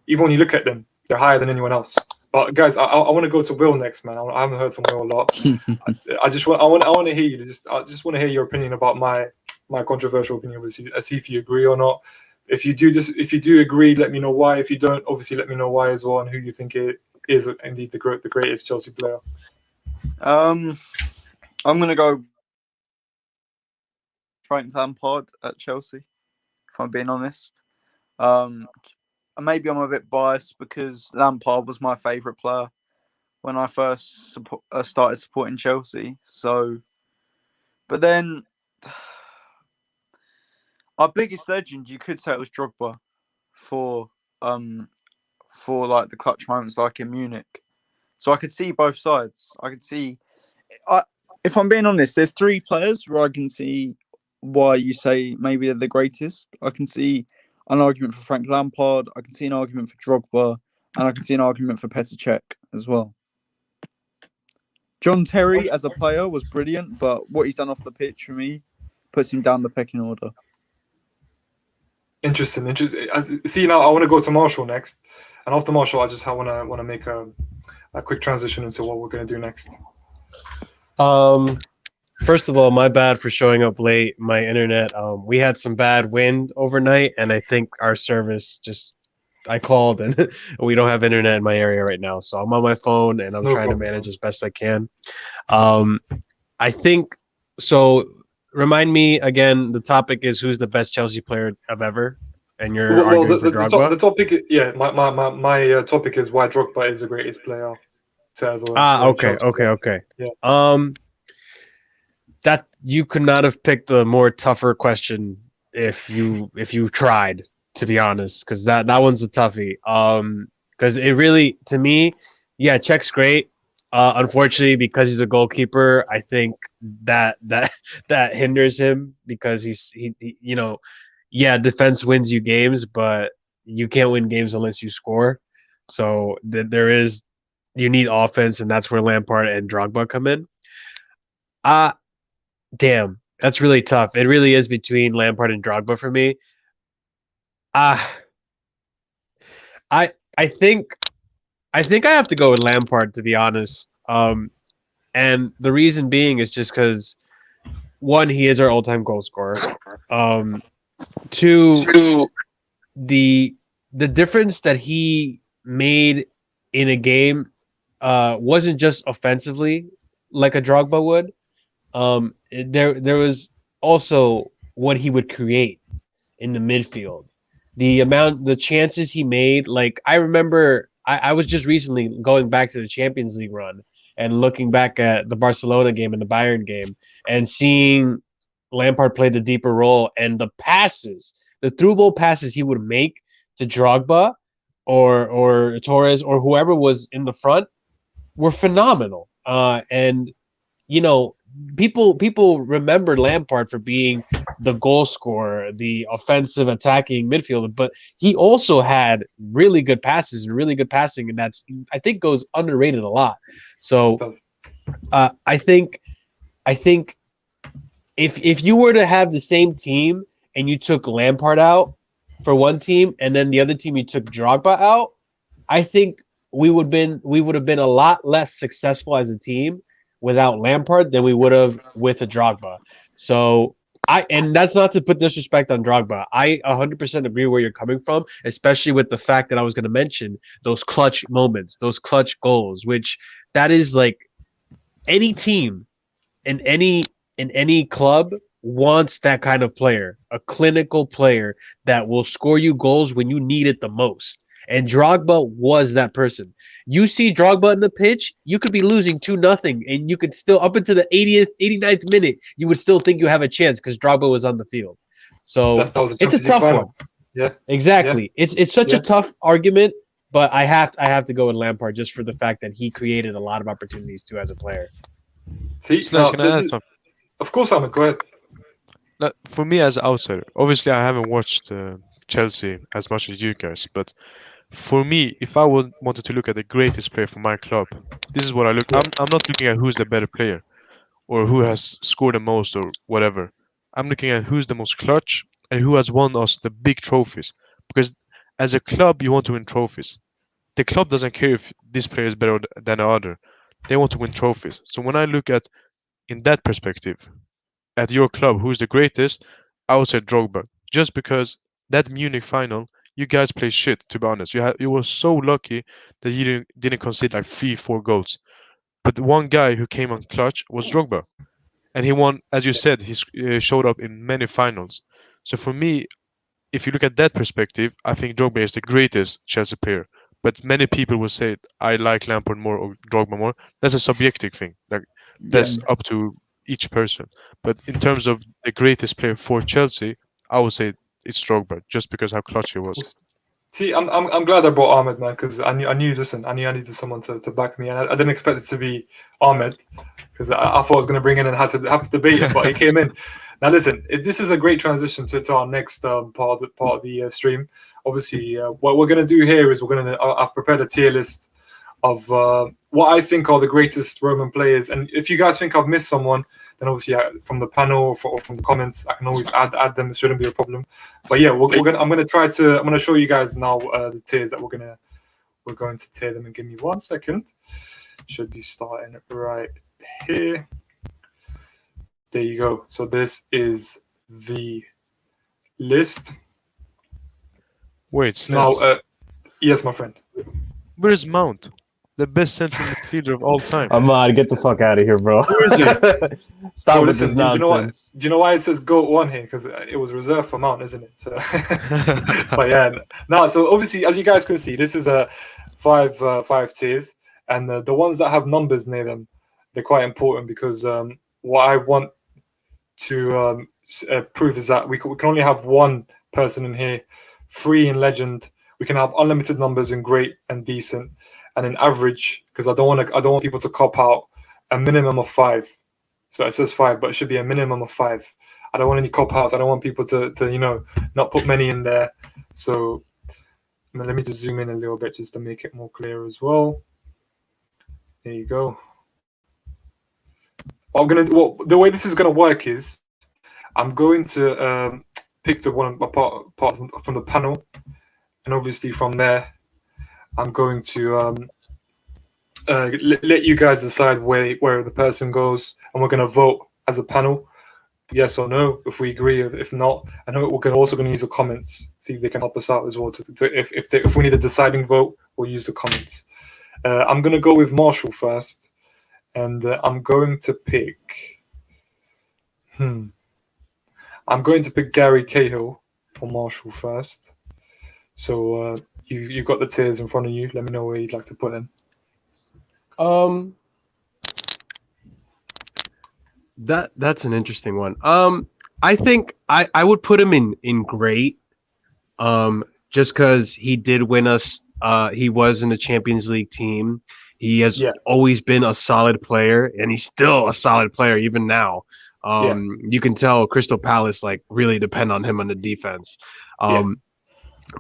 Even when you look at them, they're higher than anyone else. But guys, I want to go to Will next, man. I haven't heard from Will a lot. I want to hear you. I just want to hear your opinion about my controversial opinion. See if you agree or not. If you do agree, let me know why. If you don't, obviously let me know why as well, and who you think it is indeed the greatest Chelsea player.
I'm gonna go Frank Lampard at Chelsea, if I'm being honest. Maybe I'm a bit biased because Lampard was my favourite player when I first started supporting Chelsea. So, but then our biggest legend, you could say it was Drogba for like the clutch moments like in Munich. So I could see both sides. I could see, if I'm being honest, there's 3 players where I can see why you say maybe they're the greatest. I can see an argument for Frank Lampard, I can see an argument for Drogba, and I can see an argument for Petr Cech as well. John Terry as a player was brilliant, but what he's done off the pitch for me puts him down the pecking order.
Interesting. See, now I want to go to Marshall next, and after Marshall, I want to make a quick transition into what we're going to do next.
First of all, my bad for showing up late. My internet, we had some bad wind overnight, and I think our service just I called and we don't have internet in my area right now, so I'm on my phone and I'm
No
trying to
problem,
manage as best I can. I think so. Remind me again. The topic is who's the best Chelsea player of ever, and you're
Well,
arguing for Drogba.
the topic, yeah, my topic is why Drogba is the greatest player to ever wear a
Okay,
Chelsea shirt.
okay.
Yeah.
That you could not have picked a more tougher question if you tried, to be honest, because that one's a toughie. Because it really, to me, yeah, Czech's great. Unfortunately, because he's a goalkeeper, I think that hinders him because yeah, defense wins you games, but you can't win games unless you score. So you need offense, and that's where Lampard and Drogba come in. Uh Damn, that's really tough. It really is between Lampard and Drogba for me. Uh I think I have to go with Lampard, to be honest. And the reason being is just because one, he is our all-time goal scorer. Two, the difference that he made in a game wasn't just offensively like a Drogba would. There was also what he would create in the midfield. The chances he made, like I remember, I was just recently going back to the Champions League run and looking back at the Barcelona game and the Bayern game and seeing Lampard play the deeper role and the passes, the through ball passes he would make to Drogba or Torres or whoever was in the front were phenomenal. And you know, people remember Lampard for being the goal scorer, the offensive attacking midfielder, but he also had really good passes and really good passing, and that's I think goes underrated a lot. So I think if you were to have the same team and you took Lampard out for one team and then the other team you took Drogba out, I think we would have been a lot less successful as a team without Lampard than we would have with a Drogba. So and that's not to put disrespect on Drogba. I 100% agree where you're coming from, especially with the fact that I was going to mention those clutch moments, those clutch goals, which that is like any team in any club wants that kind of player, a clinical player that will score you goals when you need it the most. And Drogba was that person. You see Drogba in the pitch, you could be losing 2-0, and you could still, up into the 80th, 89th minute, you would still think you have a chance because Drogba was on the field. So
that was
it's a tough one.
Yeah,
exactly. Yeah. It's such a tough argument, but I have to go with Lampard just for the fact that he created a lot of opportunities too as a player.
See,
Slash, can I add something?
Of course, Ahmed, go ahead.
Now, for me as an outsider, obviously I haven't watched Chelsea as much as you guys, but for me, if I wanted to look at the greatest player for my club, this is what I look. I'm not looking at who's the better player or who has scored the most or whatever. I'm looking at who's the most clutch and who has won us the big trophies. Because as a club, you want to win trophies. The club doesn't care if this player is better than the other. They want to win trophies. So when I look at in that perspective, at your club, who's the greatest, I would say Drogba. Just because that Munich final, you guys play shit. To be honest, you were so lucky that you didn't concede like 3-4 goals. But the one guy who came on clutch was Drogba, and he won, as you said, he showed up in many finals. So for me, if you look at that perspective, I think Drogba is the greatest Chelsea player. But many people will say I like Lampard more or Drogba more. That's a subjective thing. Like that's up to each person. But in terms of the greatest player for Chelsea, I would say it's Drogba, just because how clutch he was.
See, I'm glad I brought Ahmed, man, because I knew I needed someone to back me, and I didn't expect it to be Ahmed, because I thought I was going to bring in and have to debate it, but he came in. Now listen, this is a great transition to our next part of the stream. Obviously, what we're going to do here is I've prepared a tier list of what I think are the greatest Roman players, and if you guys think I've missed someone, then obviously from the panel or from the comments, I can always add them. It shouldn't be a problem. But yeah, I'm going to show you guys now the tiers that we're going to tier them. And give me 1 second. Should be starting right here. There you go. So this is the list.
Wait,
now. Yes, my friend.
Where's Mount? The best central midfielder of all time.
Ahmad, get the fuck out of here, bro.
Where is he?
Stop
Bro,
with
listen,
this
do you know what?
nonsense.
Do you know why it says GOAT 1 here? Because it was reserved for Mount, isn't it? So, but yeah, no. So obviously, as you guys can see, this is a five tiers, and the ones that have numbers near them, they're quite important because what I want to prove is that we can only have one person in here, 3 in legend. We can have unlimited numbers in great and decent, and in average because I don't want people to cop out. A minimum of 5. So it says 5, but it should be a minimum of 5. I don't want any cop outs. I don't want people to not put many in there. So let me just zoom in a little bit just to make it more clear as well. There you go. The way this is gonna work is I'm going to pick the one apart from the panel, and obviously from there I'm going to let you guys decide where the person goes, and we're going to vote as a panel, yes or no, if we agree. If not, I know we're also going to use the comments, see if they can help us out as well. If we need a deciding vote, we'll use the comments. I'm going to go with Marshall first, and I'm going to pick. I'm going to pick Gary Cahill for Marshall first. So you've got the tiers in front of you. Let me know where you'd like to put them.
That's an interesting one. I think I would put him in great. Just because he did win us. He was in the Champions League team. He has always been a solid player, and he's still a solid player even now. You can tell Crystal Palace really depend on him on the defense.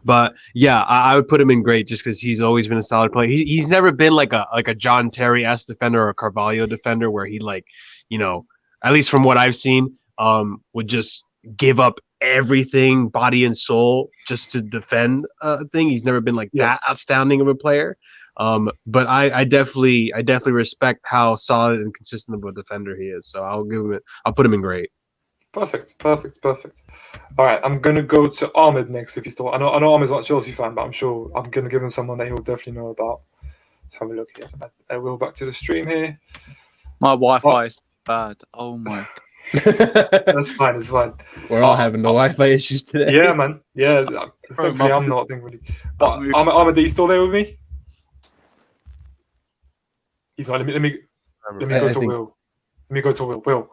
But yeah, I would put him in great just because he's always been a solid player. He's never been like a John Terry-esque defender or a Carvalho defender where he at least from what I've seen, would just give up everything, body and soul, just to defend a thing. He's never been that outstanding of a player. But I definitely respect how solid and consistent of a defender he is. So I'll put him in great.
Perfect. All right, I'm gonna go to Ahmed next. If you still, I know Ahmed's not a Chelsea fan, but I'm sure I'm gonna give him someone that he'll definitely know about. Let's have a look here. I will back to the stream here.
My Wi-Fi is bad. Oh my.
That's fine. It's fine.
We're all having the Wi-Fi issues today.
Yeah, man. Yeah, thankfully I'm not. Thankfully, but Ahmed, are you still there with me? He's not. Let me go to Will. Let me go to Will. Will,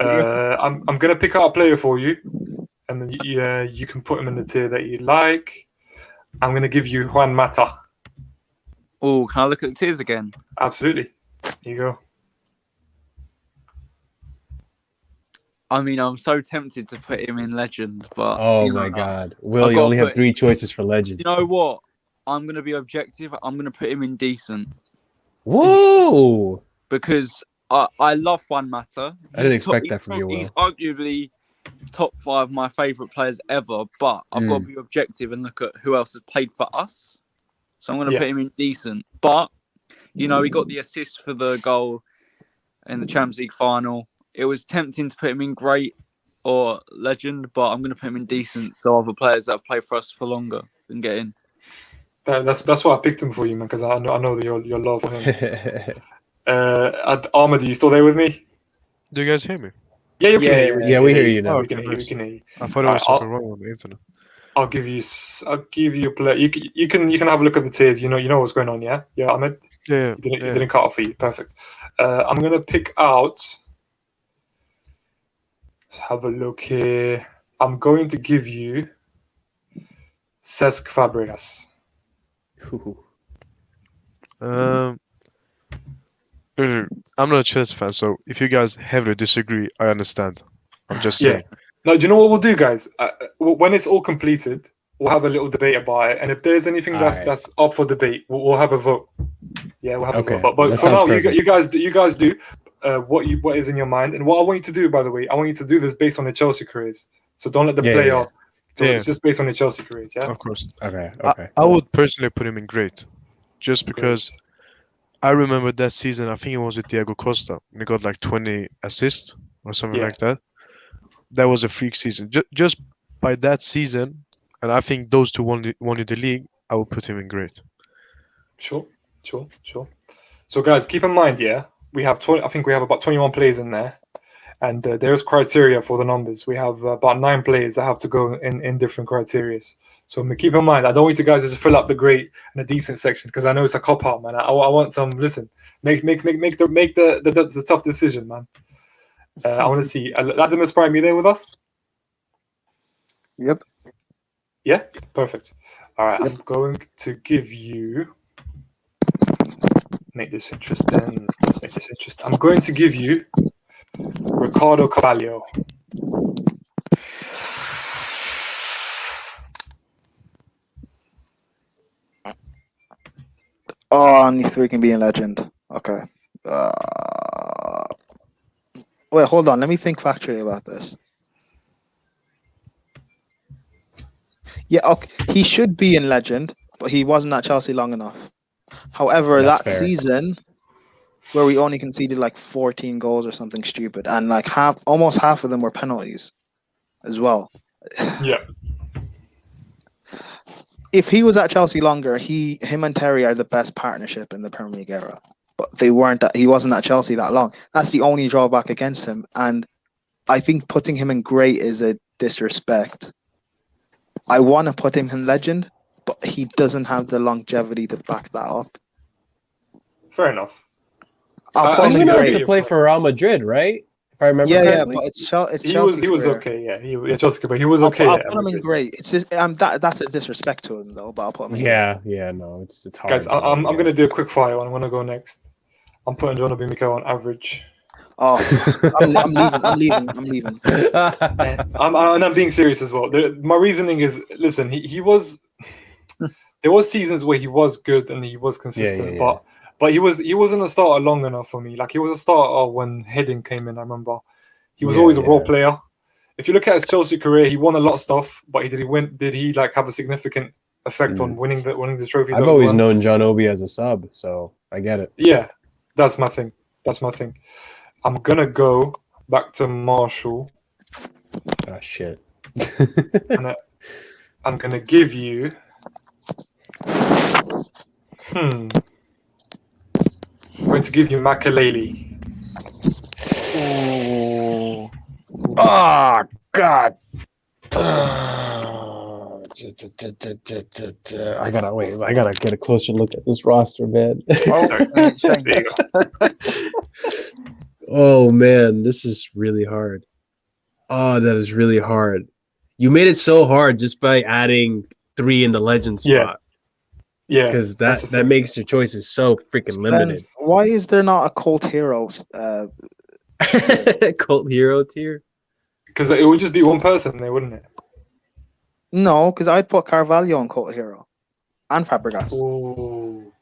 I'm gonna pick out a player for you, and then you can put him in the tier that you like. I'm gonna give you Juan Mata.
Oh, can I look at the tiers again?
Absolutely. Here you go.
I mean, I'm so tempted to put him in legend, but
oh my God, Will, you only have 3 choices for legend.
You know what? I'm gonna be objective. I'm gonna put him in decent.
Whoa!
Because I love Juan Mata.
I didn't expect that from you, Will.
He's arguably top 5 of my favourite players ever, but I've got to be objective and look at who else has played for us. So I'm going to put him in decent. But, he got the assist for the goal in the Champions League final. It was tempting to put him in great or legend, but I'm going to put him in decent so other players that have played for us for longer can get in.
That's why I picked him for you, man, because I know that your love for him. Ahmed, are you still there with me?
Do you guys hear me?
Yeah, you can hear you.
Yeah, we hear you now.
We can hear you.
I thought it was something wrong on the internet.
I'll give you a play. You can have a look at the tiers. You know what's going on, yeah? Yeah, Ahmed?
Yeah.
It didn't cut off for you. Perfect. I'm gonna pick out. Let's have a look here. I'm going to give you Cesc Fabregas.
I'm not a Chelsea fan, so if you guys heavily disagree, I understand. I'm just saying.
No, do you know what we'll do, guys? When it's all completed, we'll have a little debate about it, and if there's anything that's up for debate, we'll have a vote. Yeah, we'll have a vote. But for now, you guys do what is in your mind, and what I want you to do, by the way, I want you to do this based on the Chelsea careers. So don't let the player. So it's just based on the Chelsea careers, yeah.
Of course.
Okay.
I would personally put him in great, just because I remember that season. I think it was with Diego Costa, and he got 20 assists or something like that. That was a freak season. Just by that season, and I think those two won the league. I will put him in great.
Sure. So, guys, keep in mind, yeah, we have 20. I think we have about 21 players in there, and there's criteria for the numbers. We have about 9 players that have to go in different criteria. So keep in mind, I don't want you guys to just fill up the great and the decent section because I know it's a cop out, man. I want some. Listen, make the tough decision, man. I want to see Latimus Prime. You there with us?
Yep.
Yeah, perfect. All right, I'm going to give you. Make this interesting. Let's make this interesting. I'm going to give you Ricardo Carvalho.
Oh, only 3 can be in legend. Okay. Wait, hold on. Let me think factually about this. Yeah, okay. He should be in legend, but he wasn't at Chelsea long enough. However,
That's
that
fair.
season where we only conceded like 14 goals or something stupid, and like almost half of them were penalties as well.
Yeah.
If he was at Chelsea longer, him and Terry are the best partnership in the Premier League era. But they weren't. He wasn't at Chelsea that long. That's the only drawback against him. And I think putting him in great is a disrespect. I want to put him in legend, but he doesn't have the longevity to back that up.
Fair enough.
I'll
I
put
He's
him in
going
actually
to
great.
play for Real Madrid, right? If I remember
Yeah,
correctly.
but it's Chelsea.
He was
career.
okay. Yeah, Chelsea, but he was okay.
I'll
at
put him in
Madrid.
great. It's just that's a disrespect to him though. But I'll put him in.
Yeah, no, it's hard.
Guys,
but
I'm
yeah.
going to do a quick fire one. I'm going to go next. I'm putting John Obi Mikel on average.
Oh, I'm leaving.
And I'm being serious as well. My reasoning is, listen, he was. There was seasons where he was good and he was consistent,
yeah.
but he wasn't a starter long enough for me. Like he was a starter when Heading came in. I remember he was always a role player. If you look at his Chelsea career, he won a lot of stuff, but did he win? Did he like have a significant effect on winning the trophies?
I've always known John Obi as a sub, so I get it.
Yeah, that's my thing. I'm gonna go back to Marshall.
Oh shit.
And I'm gonna give you. I'm going to give you Makelele.
Oh God. I gotta get a closer look at this roster, man. Oh man, this is really hard. Oh, that is really hard. You made it so hard just by adding 3 in the legend spot.
Yeah,
because that makes your choices so freaking limited.
Why is there not a cult hero?
Cult hero tier?
Because it would just be one person there, wouldn't it?
No, because I'd put Carvalho on cult hero and Fabregas.
Ooh.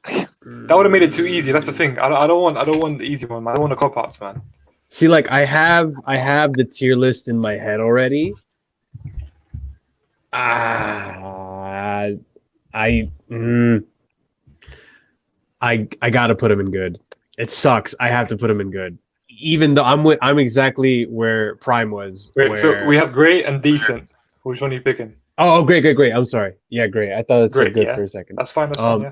That would have made it too easy. That's the thing. I don't want the easy one, man. I don't want the cop outs, man.
See, like I have the tier list in my head already. I gotta put him in good. It sucks. I have to put him in good, even though I'm exactly where Prime was.
So we have great and decent. Which one are you picking?
Oh, great. I'm sorry. Yeah, great. I thought it said good for a second.
That's fine. That's fine. Yeah.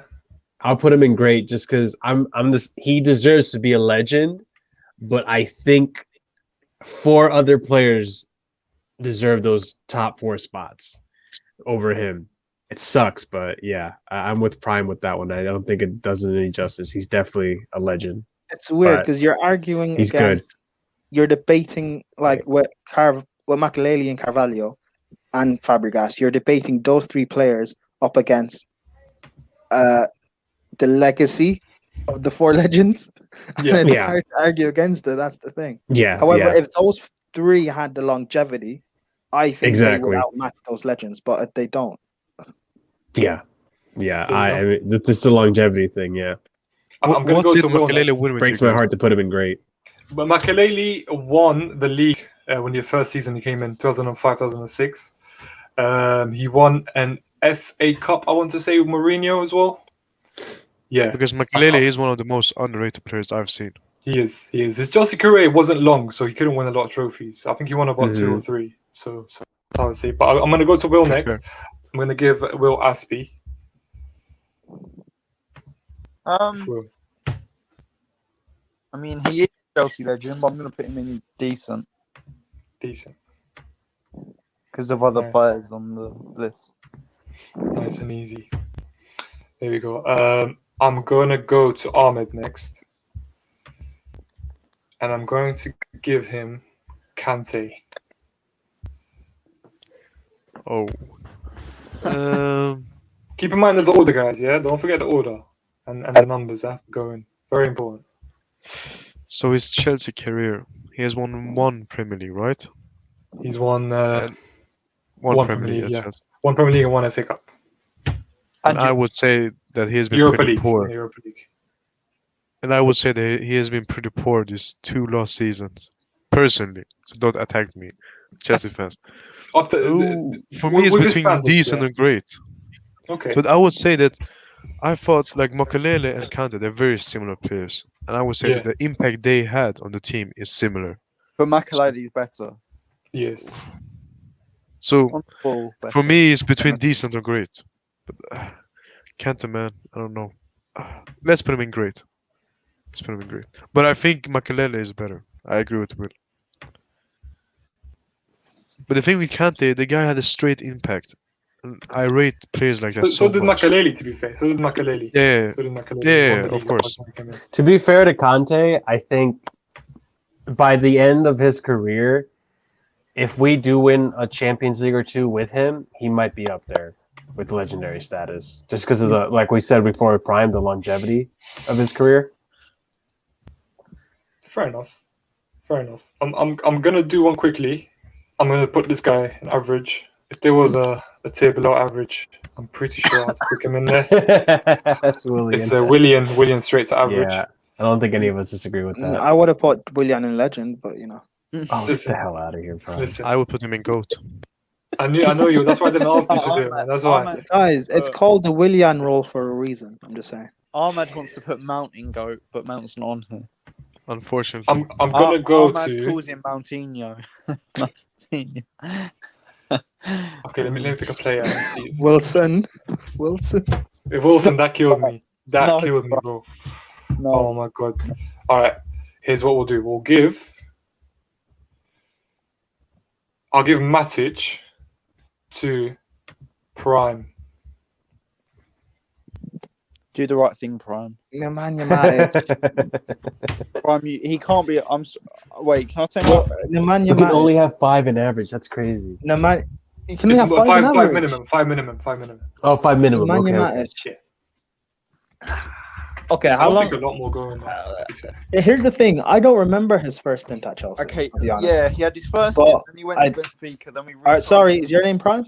I'll put him in great just because he deserves to be a legend, but I think 4 other players deserve those top 4 spots over him. It sucks, but yeah, I'm with Prime with that one. I don't think it does it any justice. He's definitely a legend.
It's weird because you're arguing.
He's good.
You're debating like with Makelele and Carvalho and Fabregas. You're debating those 3 players up against the legacy of the 4 legends.
Yeah,
it's hard to argue against it. That's the thing.
Yeah.
However, if those 3 had the longevity, I think they would outmatch those legends, but they don't.
Yeah. I mean, this is a longevity thing. Yeah.
I'm going to go to
Makelele win with
breaks my heart to put him in great.
But Makelele won the league when the first season he came in 2005, 2006. He won an FA Cup, I want to say, with Mourinho as well. Yeah.
Because Makelele is one of the most underrated players I've seen.
He is. His Chelsea career wasn't long, so he couldn't win a lot of trophies. I think he won about 2 or 3. So I would say. But I'm going to go to Will next. I'm going to give Will Aspie. If we're-
I mean, he is a Chelsea legend, but I'm going to put him in decent
decent,
because of other
Right.
players on the list.
nice and easy. There we go. I'm gonna go to Ahmed next, and I'm going to give him Kante.
Oh. Um,
Keep in mind of the order, guys. Yeah, don't forget the order and the numbers have to go in. Very important.
so his Chelsea career, he has won one Premier League, right?
He's won
One
one
Premier League at
yeah.
Chelsea.
One Premier League and one FA Cup.
And I would say that he has been
Europa
pretty
League.
poor.
Won the Europa League.
And I would say that he has been pretty poor these 2 last seasons. Personally. So don't attack me, Chelsea fans.
Up to,
For me, it's
with his
between
standards,
decent and great.
Okay.
But I would say that I thought like Makelele and Kante, they're very similar players. And I would say
Yeah.
that the impact they had on the team is similar.
But Makelele is better.
Yes.
So
On the ball, better.
for me, it's between decent and great. But Kante, man, I don't know. Let's put him in great. Let's put him in great. But I think Makelele is better. I agree with Will. But the thing with Kante, the guy had a straight impact. And I rate players like that
So did
much.
Makelele, to be fair. So did Makelele.
Yeah,
So did Makelele.
Yeah,
Won the
of
league
course.
last time he came in.
To be fair to Conte, I think by the end of his career, if we do win a Champions League or two with him, he might be up there with legendary status. Just because of the, like we said before, with Prime, the longevity of his career.
Fair enough. Fair enough. I'm gonna do one quickly. I'm gonna put this guy in average. If there was a tier below average, I'm pretty sure I'd stick him in there.
That's William.
It's a Willian straight to average.
Yeah, I don't think any of us disagree with that.
I would have put Willian in legend, but you know.
Oh, get
Listen.
the hell out of here, Prime.
Listen,
I would put him in GOAT.
I know you. That's why I didn't ask you to do it, man. That's why.
Ahmed,
Guys, it's called the Willian role for a reason. I'm just saying.
Ahmed wants to put Mount in GOAT, but Mount's not on here.
Unfortunately.
I'm gonna go
Ahmed
to.
calls him Moutinho. Moutinho.
Okay, let me pick a player and see.
Wilson.
If Wilson, that killed me. That
No,
killed me, bro.
No.
Oh my god. All right. Here's what we'll do. I'll give Matic to Prime.
Do the right thing, Prime.
Nemanja Matic.
Prime, he can't be. Wait, can I tell you what?
Nemanja
You can only
Matic.
have 5 in average. That's crazy.
You can only
It's
have five,
five minimum. Five minimum.
Oh, 5 minimum.
Nemanja
Okay, okay.
Matic.
Shit.
Okay,
I
how
don't
long?
think a lot more going on. To be fair.
Here's the thing. I don't remember his first stint at Chelsea.
Okay,
to be honest.
yeah, he had his first
But
stint, then he went
I-
to Benfica, then we.
All right, sorry. Is your name Prime?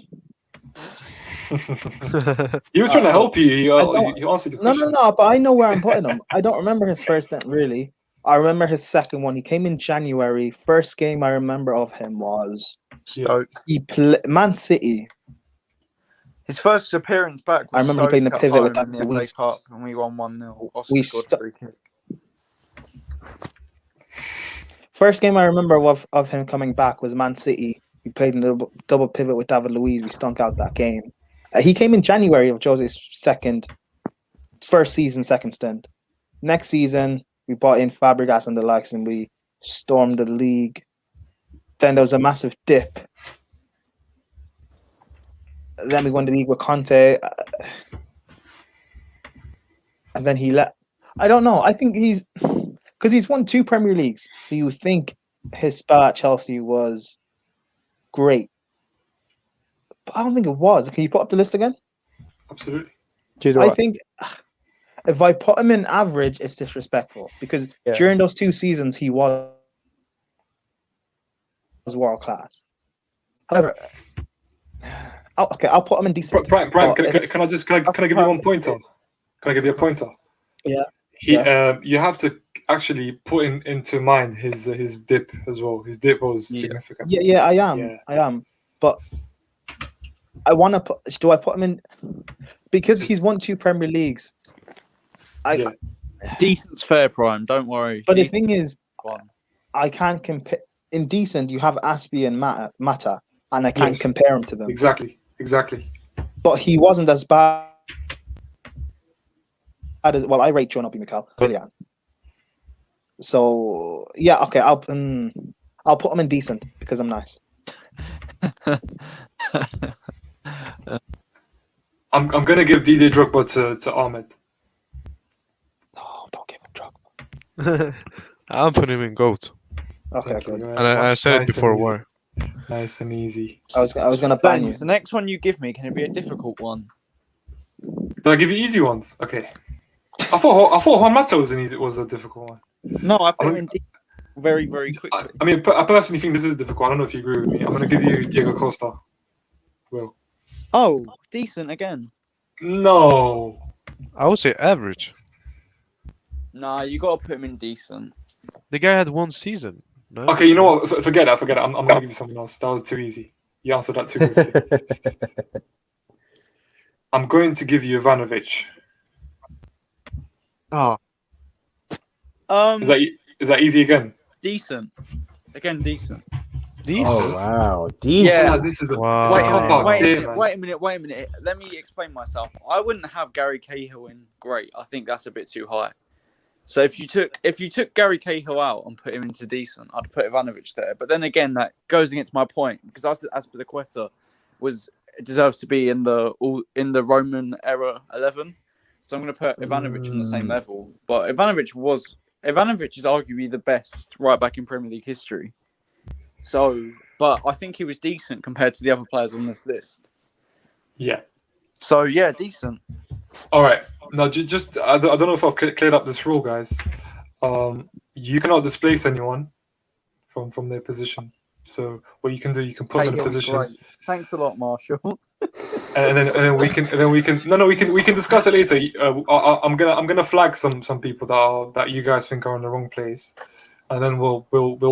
He was trying to help you.
I don't-
He answered the
No,
question.
no, no. But I know where I'm putting him. I don't remember his first stint really. I remember his second one. He came in January. First game I remember of him was
Stoke.
he Man City.
His first appearance back was
I remember he played in the
Stoke
pivot
at
with
home
that
in the
we-
FA Cup, and we won 1-0. Oscar
we
scored
stu-
a free kick.
First game I remember of him coming back was Man City. He played in the double pivot with David Luiz. We stunk out that game. He came in January of Jose's first season, second stint. Next season, we bought in Fabregas and the likes, and we stormed the league. Then there was a massive dip. Then we won the league with Conte. And then he let. I don't know. I think because he's won 2 Premier Leagues. So you would think his spell at Chelsea was great. But I don't think it was. Can you put up the list again?
Absolutely.
I think if I put him in average, it's disrespectful because
Yeah.
during those 2 seasons he was world class. However, I'll put him in decent.
Prime,
but
can I give you one pointer? Can I give you a pointer?
Yeah.
You have to actually put into mind his dip as well. His dip was significant.
Yeah, I am.
Yeah.
I am. But I want to put. Do I put him in? Because he's won 2 Premier Leagues.
Yeah.
Decent's fair, Prime. Don't worry.
But the thing is,
One.
I can't compare. In decent, you have Aspie and Mata, and I can't
Yes.
compare him to them.
Exactly.
But he wasn't as bad I rate John Obi Mikel. Willian. So yeah, okay. I'll put him in decent because I'm nice.
I'm gonna give Didier Drogba to Ahmed.
No, don't give him Drogba.
I'm putting him in GOAT.
Okay,
Thank you
good.
very
And I
much.
said it
Nice and
before
easy.
war.
Nice and easy.
I was gonna ban you.
James, the next one you give me, can it be a difficult one?
Did I give you easy ones? Okay. I thought Juan Mata was a difficult one.
No, I put him in very, very quickly.
I mean, I personally think this is difficult. I don't know if you agree with me. I'm gonna give you Diego Costa. Will.
Oh, decent again.
No.
I would say average.
Nah, you got to put him in decent.
The guy had one season. No?
Okay, you know what? Forget that. Forget it. I'm gonna give you something else. That was too easy. You answered that too quickly. I'm going to give you Ivanovic.
Oh,
Is that easy again?
Decent. Again, decent.
Decent.
oh wow, decent.
Yeah.
This is a
Wow.
it's a cop out.
Wait
Dear, man.
a minute. Let me explain myself. I wouldn't have Gary Cahill in great. I think that's a bit too high. So if you took Gary Cahill out and put him into decent, I'd put Ivanovic there. But then again, that goes against my point because Azpilicueta deserves to be in the Roman era 11. So I'm going to put Ivanovic on the same level. But Ivanovic is arguably the best right back in Premier League history. So, but I think he was decent compared to the other players on this list.
Yeah.
So yeah, decent.
All right. Now, just I don't know if I've cleared up this rule, guys. You cannot displace anyone from their position. So what you can do, you can put them in a position,
Great. Thanks a lot, Marshall.
and then we can discuss it later. I'm gonna flag some people that you guys think are in the wrong place, and then we'll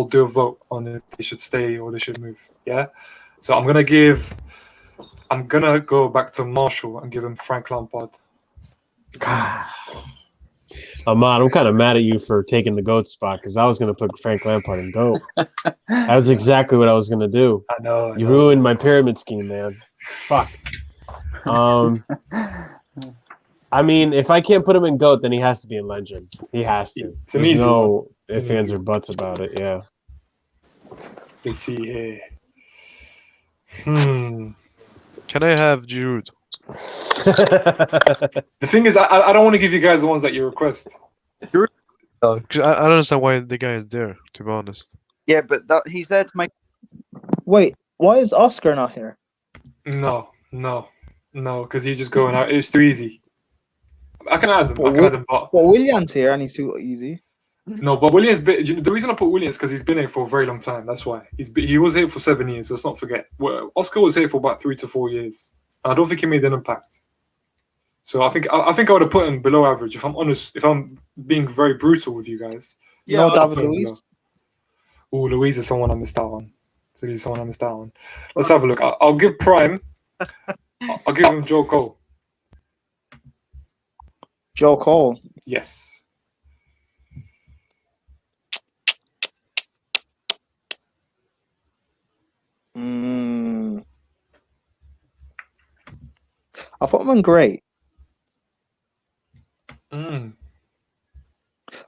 do a vote on if they should stay or they should move. Yeah. So I'm gonna go back to Marshall and give him Frank Lampard.
Ahmad, I'm kind of mad at you for taking the GOAT spot because I was going to put Frank Lampard in GOAT. That's exactly what I was going to do.
I know.
You ruined my pyramid scheme, man. Fuck. I mean, if I can't put him in GOAT, then he has to be in Legend. He has to.
It's an
There's
easy
no
one. It's an
ifs, ands,
easy
or
one.
buts about it. Yeah.
Let's see here.
Can I have Giroud?
The thing is, I don't want to give you guys the ones that you request.
Because I don't understand why the guy is there, to be honest.
Yeah, but he's there to make.
Wait, why is Oscar not here?
No, because he's just going out. It's too easy. I can add him, but
Well, Willian's here and he's too easy.
no. But Williams. The reason I put Williams because he's been here for a very long time. That's why he was here for 7 years. Let's not forget. Well, Oscar was here for about 3 to 4 years. I don't think he made an impact. So I think I would have put him below average. If I'm honest, if I'm being very brutal with you guys.
No,
I'll
David
put him
Luiz.
below. Ooh, Louise is someone I missed out on. So he's someone I missed out on. Let's have a look. I'll give Prime. I'll give him Joe Cole.
Joe Cole.
Yes.
I put him in great.
Mm,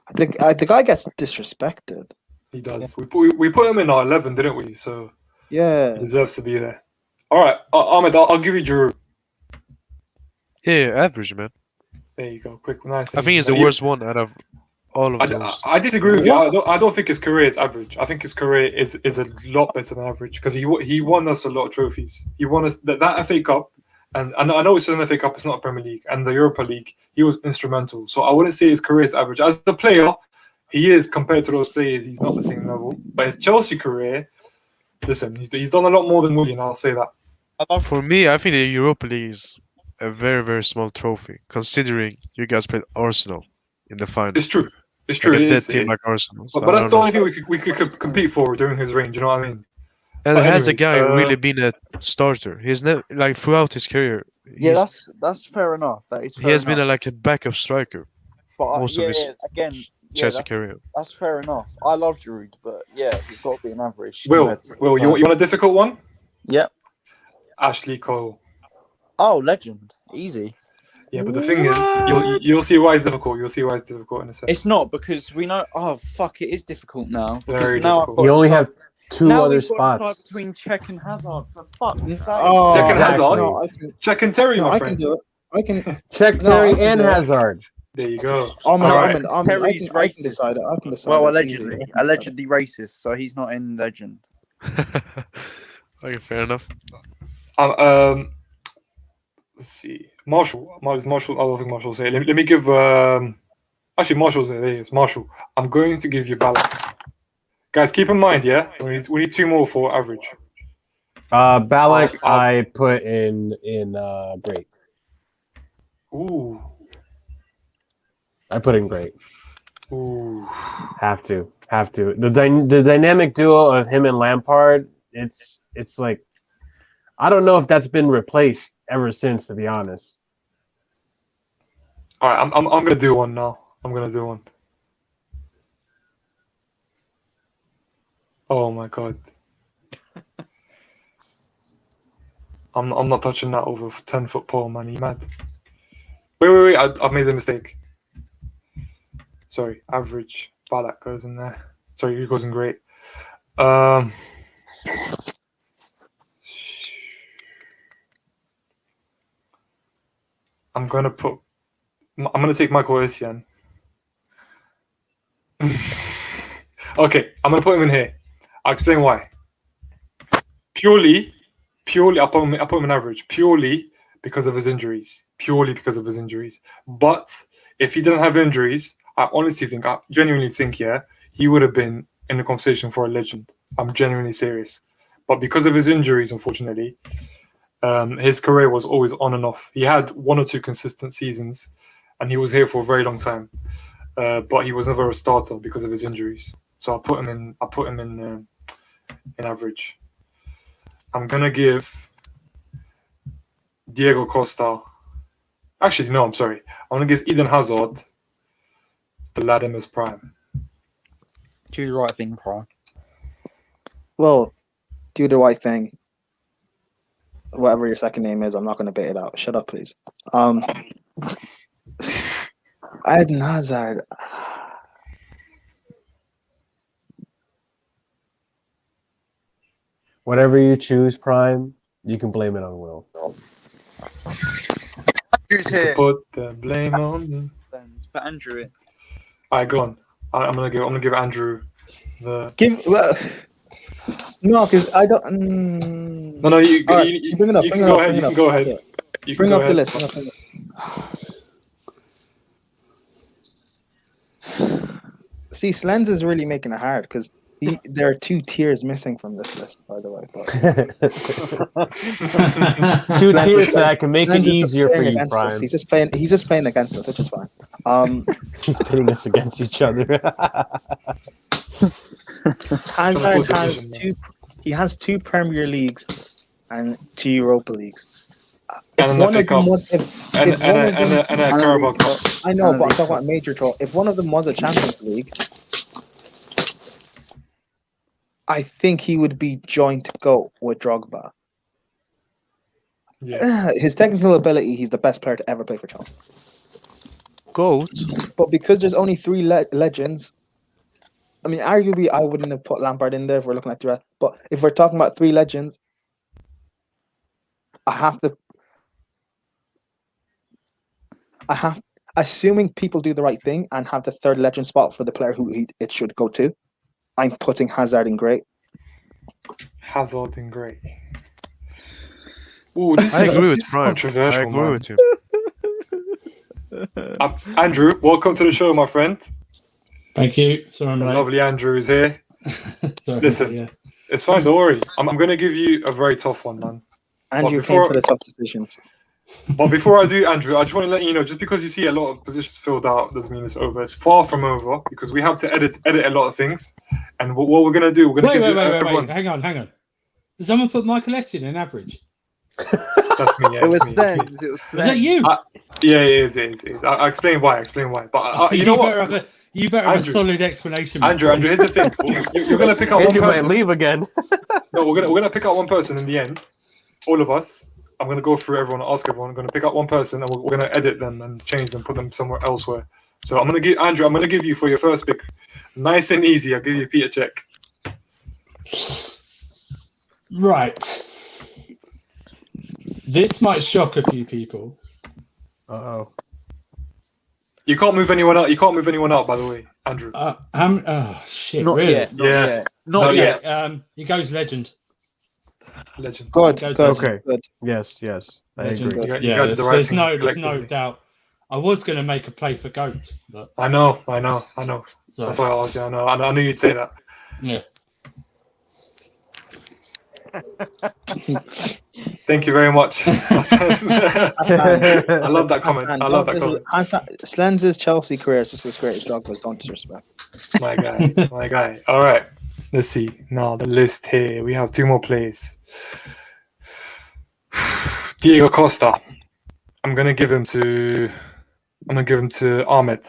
I think the guy gets disrespected.
he does. We put him in our 11, didn't we? So
Yeah.
he deserves to be there. All right, Ahmed, I'll give you Giroud.
Yeah, average, man.
There you go. Quick, nice.
I think he's the worst one out of all of those.
I disagree with you. I don't think his career is average. I think his career is a lot better than average because he won us a lot of trophies. He won us that FA Cup, and I know it's an FA Cup. It's not a Premier League, and the Europa League. He was instrumental. So I wouldn't say his career is average. As a player, he is compared to those players. He's not the same level. But his Chelsea career, listen, he's done a lot more than Willian. I'll say that.
For me, I think the Europa League is a very, very small trophy, considering you guys played Arsenal in the final.
It's true. It's true.
Like a
It
dead
is,
team
it
like
is.
Arsenal. So
But
I
that's
don't
the
know.
only thing we could compete for during his reign. Do you know what I mean?
And
But
has the
anyways,
guy really been a starter? He's never like throughout his career.
Yeah, that's fair enough. That is. Fair
he has been
enough.
like a backup striker
But
most of his Chelsea career.
that's fair enough. I love Giroud, but yeah, he's got to be an average.
Will,
compared to-
you want a difficult one?
Yeah.
Ashley Cole.
Oh, legend, easy.
Yeah, but the thing is, you'll see why it's difficult. You'll see why it's difficult in a second.
It's not because we know. Oh fuck! It is difficult now because
Very
now
difficult.
I've got
You only
to
have two
now
other
we've got to decide
spots.
between Czech and Hazard. For fuck's sake!
Oh,
Check and
Exactly.
Hazard.
No, I can.
Check and Terry,
No,
my
I
friend.
can do it. I can.
Check
No, I
Terry
can
and
do it.
Hazard.
There you go.
Armin,
All right.
I
Terry's
can
racist.
decide it. I can decide
Well,
it. It's easy.
allegedly,
I can decide it.
allegedly racist, so he's not in legend.
Okay, fair enough.
Let's see. Marshall. I don't think Marshall's here. Let me give. Actually, Marshall's here. There he is. Marshall. I'm going to give you Balak. Guys, keep in mind, yeah, we need 2 more for average.
Balak,
I'll-
I put in great.
Ooh.
I put in great.
Ooh.
Have to. The dynamic duo of him and Lampard. It's like, I don't know if that's been replaced ever since. To be honest.
All right, I'm gonna do one now. I'm gonna do one. Oh my god. I'm not touching that over 10-foot pole, man. You mad? Wait! I've made a mistake. Sorry, average. Balak goes in there. Sorry, he goes in great. I'm gonna take Michael Essien. Okay, I'm gonna put him in here. I'll explain why. Purely, I put him in average. Purely because of his injuries. But if he didn't have injuries, I genuinely think, yeah, he would have been in the conversation for a legend. I'm genuinely serious. But because of his injuries, unfortunately, his career was always on and off. He had 1 or 2 consistent seasons, and he was here for a very long time. But he was never a starter because of his injuries. So I put him in average. I'm gonna give Diego Costa. Actually, no, I'm sorry. I'm gonna give Eden Hazard the lad in his prime.
Do the right thing, Prime.
Well, do the right thing. Whatever your second name is, I'm not going to bait it out. Shut up, please. Eden Hazard.
Whatever you choose, Prime, you can blame it on Will.
Andrew's here.
Put the blame on me.
But Andrew in.
All right, go on. I'm gonna give Andrew the.
No, because I don't.
No, you
All right,
you
bring it up.
can
bring it
go
up,
ahead.
bring
You
it
can
up.
go ahead.
Yeah.
You can
Bring
go
up the
ahead.
list. Bring up the list. See, Slens is really making it hard because there are 2 tiers missing from this list, by the way. But
2 tiers so I can make it
Slens is just
easier for
playing
you,
against us.
Prime.
He's just playing against us, which is fine.
He's pitting us against each other.
Hazard has 2. He has 2 Premier Leagues and 2 Europa Leagues. If
And
one
an
of them
FA
was,
and
if one of them,
a Carabao Cup.
I know, but I'm talking about major tour. If one of them was a Champions League, I think he would be joint GOAT with Drogba.
Yeah.
His technical ability, he's the best player to ever play for Chelsea.
Goat.
But because there's only 3 legends, I mean, arguably, I wouldn't have put Lampard in there if we're looking at the rest. But if we're talking about 3 legends, assuming people do the right thing and have the 3rd legend spot for the player who it should go to, I'm putting Hazard in great.
Hazard in great. Ooh, this
I
is
agree with
this is
Prime. I
controversial,
agree
man.
with you.
Andrew, welcome to the show, my friend.
Thank you. Sorry, I'm late.
Lovely Andrew is here.
Sorry,
Listen.
yeah.
It's fine, don't worry. I'm going to give you a very tough one, man.
Andrew
before-
came for the tough decisions.
But before I do, Andrew, I just want to let you know, just because you see a lot of positions filled out doesn't mean it's over. It's far from over because we have to edit a lot of things. And what we're going to do, we're going to give you everyone...
Hang on. Did someone put Michael Essien in average?
That's me, yeah.
It was
it's me, it's me.
Slens. It was
Was that you?
Yeah, it is. I'll explain why. But you know what?
You better have a
Andrew.
solid explanation.
Andrew, here's the thing. You're going to pick out one
Andrew might
person.
leave again.
No, we're gonna pick out one person in the end. All of us. I'm gonna go through everyone, ask everyone. I'm gonna pick up one person, and we're gonna edit them and change them, put them somewhere elsewhere. So I'm gonna give Andrew. I'm gonna give you for your first pick, nice and easy. I'll give you Peter Check.
Right. This might shock a few people.
Oh.
You can't move anyone out. You can't move anyone out, by the way, Andrew.
Oh shit!
Not
really?
yet. Not
Yeah.
yet.
Not
Not
yet.
yet.
He goes legend.
Legend.
Good,
Goes
good,
Okay.
good.
Yes. I
Legend.
agree.
You
Yeah,
guys are the right
there's
thing
no
collectively.
doubt. I was going to make a play for goat, but
I know.
so,
That's why I was. Yeah, I knew you'd say that.
yeah.
Thank you very much. I love that comment. I love that comment.
Slens' Chelsea career is just as great as Drogba's. Don't disrespect.
My guy. All right. Let's see. Now the list here. We have 2 more players. Diego Costa. I'm gonna give him to Ahmed.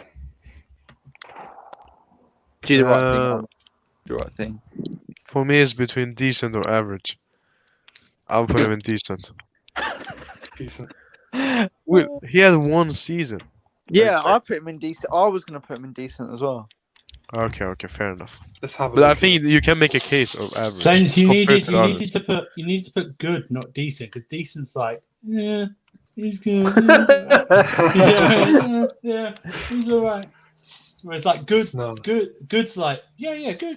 Do the right thing.
Uh,
Alan. Do the right thing.
For me, it's between decent or average. I'll put him in decent.
Decent.
Well, he had 1 season.
Yeah, I put him in decent. I was gonna put him in decent as well.
Okay, fair enough.
Let's have a
But I
look.
think you can make a case of average.
Sense you
compared
needed
to others.
you needed to put good, not decent, because decent's like, yeah, he's good. Yeah, he's all right. Whereas like
No.
good's like, good,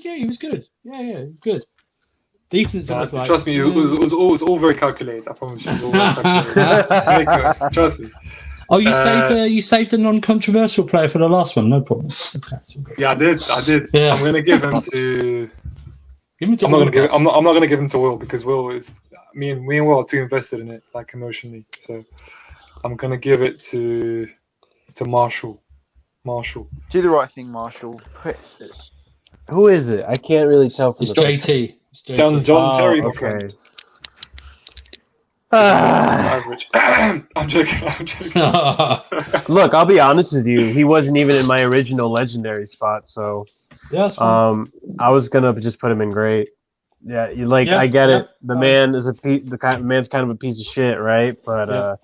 he was good. Yeah, he was good. Decent's almost like,
Trust me, it was all very calculated. I promise you, it was all very calculated. Trust me.
Oh, you saved a non-controversial player for the last one. No problem. Okay, it's all good.
Yeah, I did.
Yeah.
I'm gonna give him to.
Give me
I'm not gonna give him to Will because Will is me and Will are too invested in it, like emotionally. So I'm gonna give it to Marshall.
Do the right thing, Marshall.
Who is it? I can't really tell from
It's
the
JT. It's JT.
John
Oh,
Terry, my
okay.
friend.
Ah.
Average. I'm joking.
Look, I'll be honest with you. He wasn't even in my original legendary spot, so
Yeah, that's fine.
I was gonna just put him in great. Yeah, I get it. The
fine.
man is man's kind of a piece of shit, right? But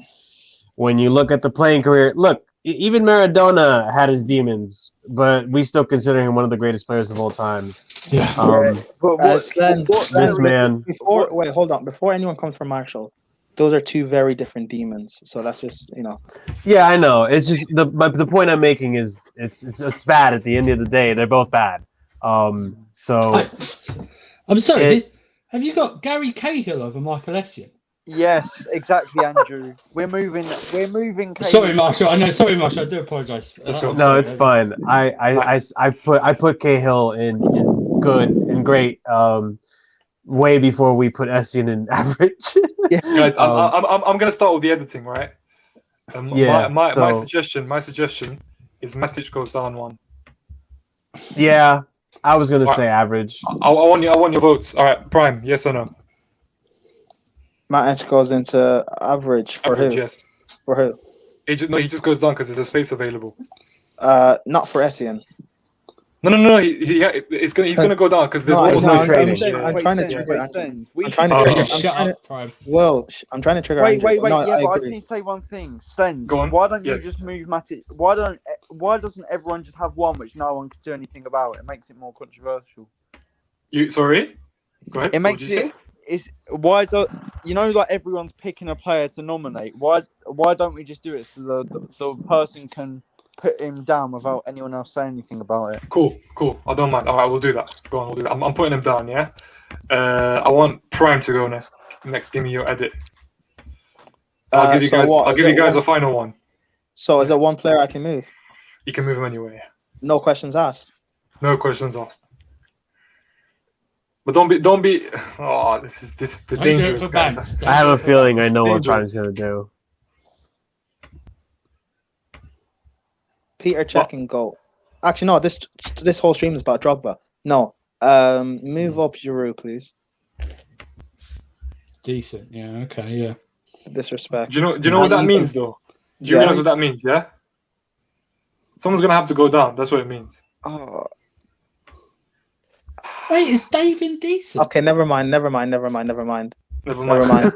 when you look at the playing career, look, even Maradona had his demons, but we still consider him one of the greatest players of all times.
Yeah.
But
This man.
Hold on. Before anyone comes from Marshall, those are 2 very different demons. So that's just
Yeah, I know. It's just the point I'm making is it's bad at the end of the day. They're both bad. So
I'm sorry. Have you got Gary Cahill over Michael Essien?
yes, exactly, Andrew. We're moving.
Sorry, Marshall. I do apologise.
Let's go.
no, it's fine. I put Cahill in good and great way before we put Essien in average.
Guys, I'm gonna start with the editing, right?
Yeah,
My suggestion is Matic goes down 1.
Yeah, I was gonna say average.
I want your votes. All right, Prime, yes or no?
Matic goes into average for
Average,
who?
yes.
For who?
He just goes down because there's a space available.
Not for Essien.
No. He's gonna go down because there's
No,
almost
no,
no
I'm
trading.
saying-
Yeah.
I'm trying to trigger. I'm trying to
Oh,
trigger.
yeah,
I'm
Shut
trying
up, Prime.
Well, I'm trying to trigger.
Wait.
Andrew. No,
Yeah, but I
agree.
just need to say one thing. Slens,
Go on.
why don't you
Yes.
just move Matic? Why doesn't everyone just have one which no one could do anything about? It makes it more controversial.
You sorry? Go ahead.
It
What
makes
did you say?
why do like everyone's picking a player to nominate? Why don't we just do it so the person can put him down without anyone else saying anything about it?
Cool. I don't mind. All right, we'll do that. Go on, we'll do that. I'm putting him down. Yeah. I want Prime to go next. Give me your edit. I'll give you
so
guys.
what?
I'll
Is
give
it
you guys
one-
a final one.
So is it one player I can move?
You can move him anywhere.
No questions asked.
No questions asked. But don't be. Oh, this is the
Don't do it
dangerous
for
guys.
banks.
I have a feeling I know what
Dangerous.
Prime's gonna do.
Peter check and go. Actually, no. This whole stream is about Drogba. No. Move up Giroud, please.
Decent. Yeah. Okay. Yeah.
Disrespect.
Do you know what that means though? Do you realize what that means? Yeah. Someone's gonna have to go down. That's what it means.
Oh,
Wait, is Dave indecent?
Okay, never mind.
Never
Never
mind.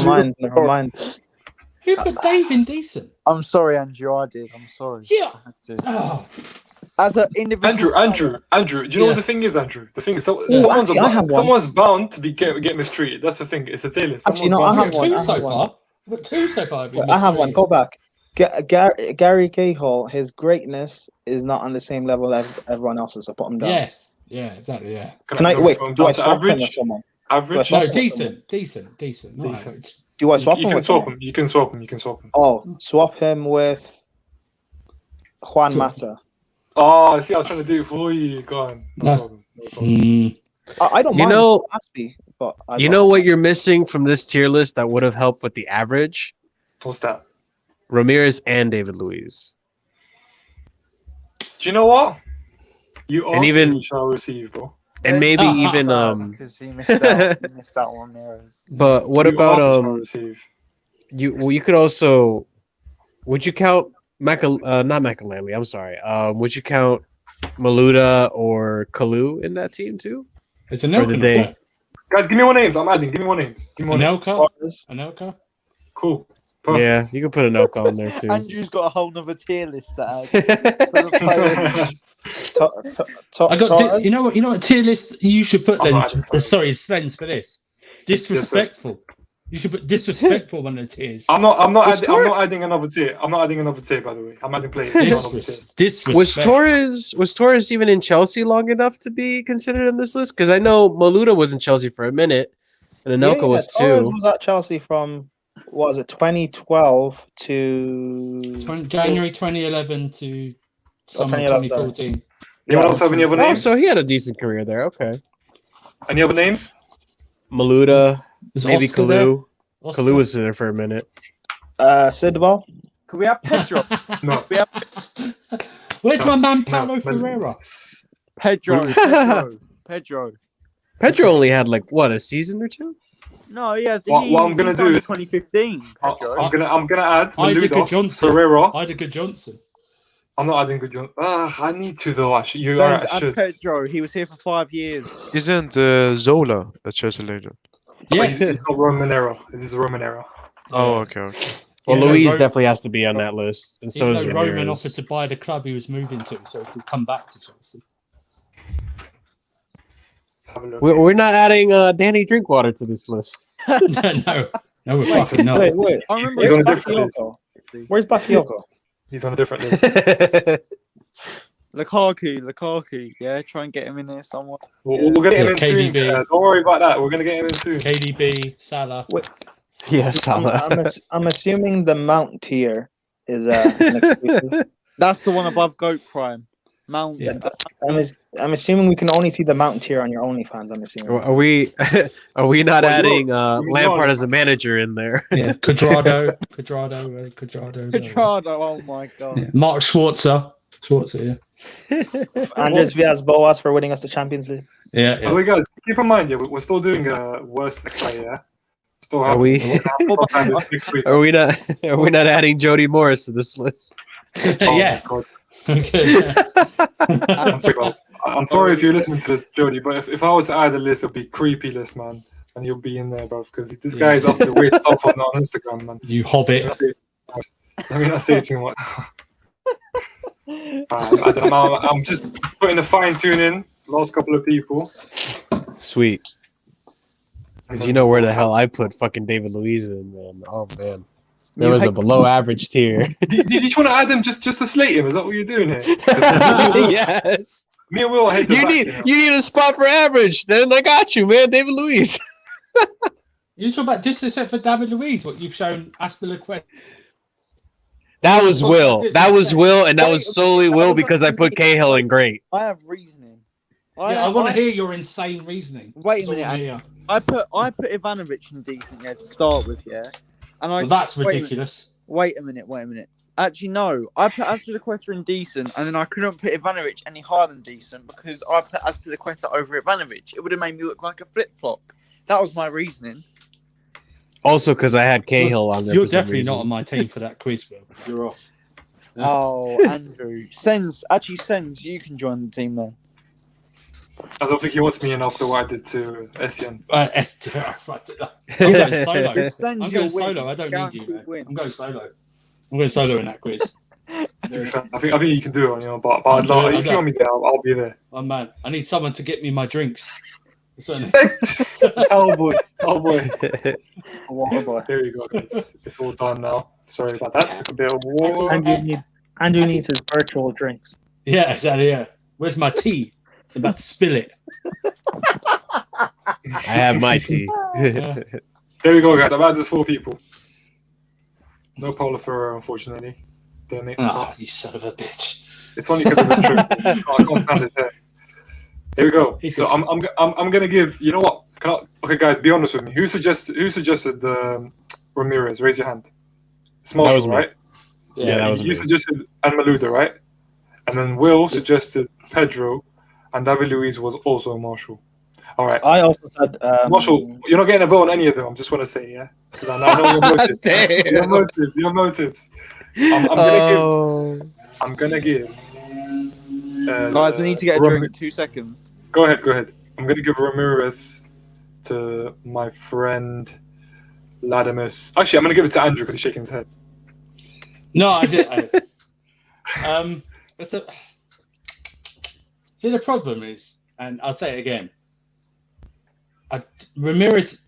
mind. Never mind.
Who put Dave in decent?
I'm sorry, Andrew. I did. I'm sorry.
Yeah.
I had to.
Oh,
As an individual.
Andrew. Do you know
Yeah.
what the thing is, Andrew? The thing is,
actually, I have one.
someone's bound to get mistreated. That's the thing. It's a tier list.
Actually,
Someone's
no, I
bound
have
to get
one.
two
I
so
have one.
far. I've got two so far. I've been
I have one.
mistreated.
Go back. Gary Cahill, his greatness is not on the same level as everyone else's. So put him down.
Yes. Yeah. Exactly. Yeah.
Can I
go
wait?
from
Do
down
I
to
swap him with
average?
someone?
Average.
Swap
No,
him with someone?
decent, not
Decent.
average.
Do I swap
You
him
can
with
swap
someone?
him. You can swap him. You can swap him.
Oh, swap him with Juan
Sure.
Mata.
Oh, see, I was trying to do it for you. Go on. No
That's-
problem. No problem.
Mm,
I don't
You
mind
know-
Aspie, but
You know what you're missing from this tier list that would have helped with the average?
What's that?
Ramirez and David Luiz.
Do you know what? You ask
And even-
and you shall receive, bro.
And maybe even
because he missed out. He missed out on Ramirez.
but what
You ask and shall
about
receive.
you could also would you count not Makaleli, I'm sorry. Would you count Maluda or Kalu in that team too?
it's an
For the day.
Guys, give me more names. I'm adding. Give me more names. Give me more names.
Anelka.
Cool. Perfect.
Yeah, you could put an Elka on there too.
Andrew's got a whole nother tier list to add. For the players.
I got. You know what tier list you should put
I'm
then?
not adding.
Sorry, Sven's for this. Disrespectful. You should put disrespectful on the tiers.
I'm not
Was
adding another tier. I'm not adding another tier, by the way. I'm adding players. Not another tier.
Disrespect.
Was Torres even in Chelsea long enough to be considered on this list? Because I know Maluda was in Chelsea for a minute, and Anelka was
Torres
too.
was at Chelsea from what was it 2012 to
January 2011 to summer
2011,
2014.
Anyone else have any other
Oh,
names?
so he had a decent career there. Okay,
Any other names?
Maluda,
Was
maybe
Oscar there?
Kalu.
Oscar?
Kalu was there for a minute.
Sidball.
Can we have Pedro?
No.
Where's my man
No,
Paulo
but-
Ferreira?
Pedro.
Pedro only had like what, a season or two?
No, yeah.
What I'm gonna do is-
2015. Pedro.
I'm gonna add
Isaac
Maluda,
Johnson.
Ferreira.
Isaac Johnson.
I'm not adding good John. I need to though. Actually, you are. I should.
Pedro. He was here for 5 years.
Isn't Zola a Chelsea legend?
Yes.
It's not Romanero. It is Romanero.
Oh, okay.
Well,
Yeah,
Luis
Ro-
definitely has to be on that list, and so
Even
is
though Roman
Ramirez.
offered to buy the club he was moving to, so he could come back to Chelsea.
Have a look.
We're not adding Danny Drinkwater to this list.
no, we're fucking not.
Wait.
I remember
He's on a
it's
different list.
Where's Bakayoko?
He's on a different list.
Lukaku. Yeah, try and get him in there somewhere.
We're gonna get him in soon.
KDB.
Don't worry about that. We're gonna get him in soon.
KDB, Salah.
Yeah, Salah.
I'm assuming the Mount tier is an exclusive.
That's the one above Goat Prime. Mount.
Yeah.
I'm assuming we can only see the Mountain tier on your OnlyFans. I'm assuming.
Are we not
Well,
adding
you're
Lampard
not.
as a manager in there?
Yeah, Cuadrado.
Petrardo, oh my god.
Yeah. Mark Schwarzer, yeah.
Andres Villas-Boas for winning us the Champions League.
Yeah,
By
yeah.
the way, guys, keep in mind, yeah, we're still doing worst XI, yeah. Still
Are
have
we?
next week.
Are we not? Are we not adding Jody Morris to this list?
Oh,
Yeah.
God.
Okay.
I'm sorry, bro. I'm sorry if you're listening to this, Jody, but if I was to add a list, it'd be creepy list, man, and you'll be in there, bro, because this guy is up to weird stuff on Instagram, man.
You hobbit.
Let me not say too much. I'm just putting a fine tune in. Last couple of people.
Sweet. Because you know where the hell I put fucking David Luiz in, man. Oh man, there was a below average tier.
Did you want to add him just to slate him? Is that what you're doing here?
Yes.
Me and Will hate the
You
back,
need
know.
you need a spot for average. Then I got you, man. David Luiz.
You talk about disrespect for David Luiz, what you've shown Aspilicueta.
That was
Oh,
Will.
disrespect.
That was Will, and that
Wait,
was solely
that
Will
was
because I put Cahill in great.
I have reasoning.
I want to hear your insane reasoning.
Wait a
That's all
minute,
I hear.
I put Ivanovic in decent, yeah, to start with, yeah. And I
Well, that's
wait a minute.
ridiculous.
Wait a minute. Actually, no. I put Aspilicueta in decent, and then I couldn't put Ivanovic any higher than decent because I put Aspilicueta over Ivanovic. It would have made me look like a flip-flop. That was my reasoning.
Also, because I had Cahill on there.
You're
for some
definitely not
reason.
on my team for that quiz, Will. You're off. Yeah.
Oh, Andrew. Sens, you can join the team then.
I don't think he wants me in after what I did to Essien.
I'm going solo.
If Sen's
I'm
your
going
win,
solo. I don't need you,
guaranteed
man.
win.
I'm going solo. I'm going solo in that quiz.
To be fair, I think you can do it, but
I'm
I'd
doing
like,
it,
if you want me there, I'll be there.
Oh man, I need someone to get me my drinks.
Towel boy.
Water boy.
There you go, guys. It's all done now. Sorry about that. Took a bit of water.
Andrew needs his virtual drinks.
Yeah, exactly. Yeah. Where's my tea? It's about to spill it.
I have my tea.
Yeah.
There we go, guys. I've added 4 people. No Paulo Ferreira, unfortunately. Didn't make the
Oh,
cut.
you son of a bitch.
It's only because of his trip. I can't stand his hair. There we go.
He's
So
good.
I'm gonna give. You know what? Okay, guys, be honest with me. Who suggested Ramirez? Raise your hand. It's
That was
Marshall,
me.
right?
Yeah, that was
You
me.
suggested Maluda, right? And then Will suggested Pedro, and David Luiz was also Marshall. All right.
I also said
Marshall, you're not getting a vote on any of them. I just want to say, yeah, because I know your motives.
Damn.
Your motives. I'm gonna give.
Guys, I need to get a drink. 2 seconds.
Go ahead. I'm gonna give Ramirez to my friend Latimus. Actually, I'm gonna give it to Andrew because he's shaking his head.
No, I did. See, the problem is, and I'll say it again. Ramirez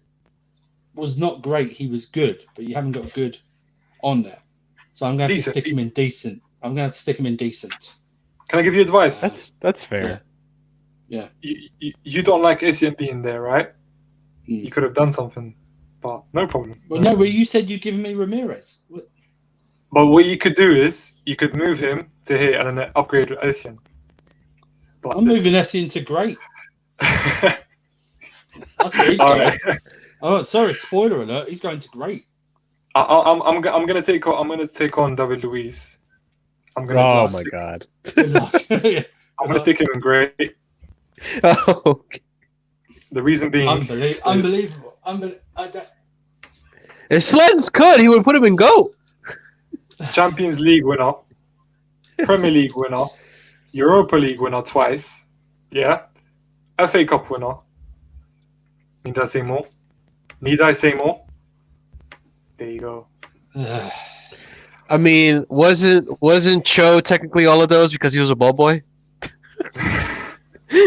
was not great. He was good, but you haven't got good on there. So I'm going to have to stick him in decent. I'm going to have to stick him in decent.
Can I give you advice?
That's fair.
Yeah.
You don't like Essien being there, right?
Mm.
You could have done something, but no problem.
Well, no, you said you'd given me Ramirez.
But what you could do is you could move him to here and then upgrade Essien. But
I'm moving Essien to great. That's where he's
All
going.
right.
Oh, sorry, spoiler alert. He's going to great.
I'm gonna take on David Luiz.
Oh my god.
Good luck.
I'm gonna stick him in great.
Oh, okay.
The reason being,
Unbelievable.
If Slens could, he would put him in GOAT.
Champions League winner, Premier League winner, Europa League winner twice, yeah, FA Cup winner. Need I say more? There you go.
I mean, wasn't Cho technically all of those because he was a ball boy?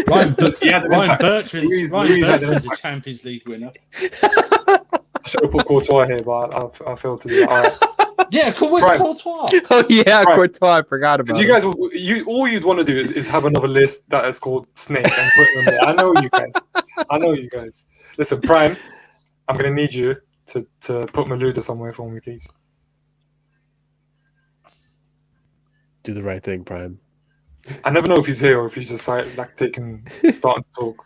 Ryan
impact.
Bertrand's
Luiz had an
a
impact.
Champions League winner.
I should have put Courtois here, but I failed to do that. All right.
Yeah, where's
Right.
Courtois?
Oh yeah,
Right.
Courtois. I forgot about
Because
him.
all you'd want to do is have another list that is called Snake and put them there. I know you guys. Listen, Prime, I'm gonna need you to put Maluda somewhere for me, please.
Do the right thing, Prime.
I never know if he's here or if he's just starting to talk.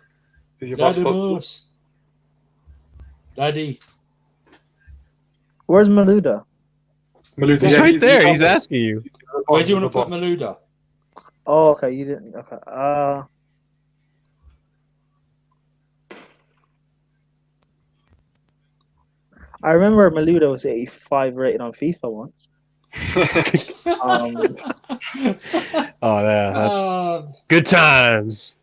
Is he about to start to talk?
boss. Daddy.
Where's Maluda?
Maluda,
He's
yeah,
right there. He's
up
asking you.
there.
Where do you want to
He's
put Maluda?
Oh, okay. You didn't. Okay. I remember Maluda was 85 rated on FIFA once.
Oh, yeah, that's good times.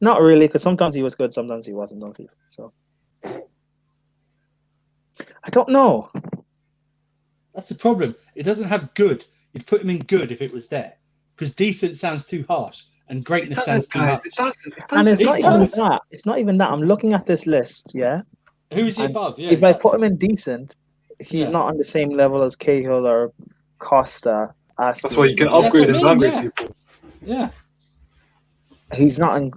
Not really, because sometimes he was good, sometimes he wasn't on FIFA. So I don't know.
That's the problem. It doesn't have good. You'd put him in good if it was there. Because decent sounds too harsh and greatness sounds too much.
It doesn't.
And it's
It
not even
does.
that. It's not even that. I'm looking at this list, yeah.
Who is he
And
above? Yeah,
if I
exactly.
put him in decent, he's
Yeah.
not on the same level as Cahill or Costa.
That's why you can
That's
upgrade
what I
and
mean,
downgrade
yeah.
people.
Yeah.
He's not in.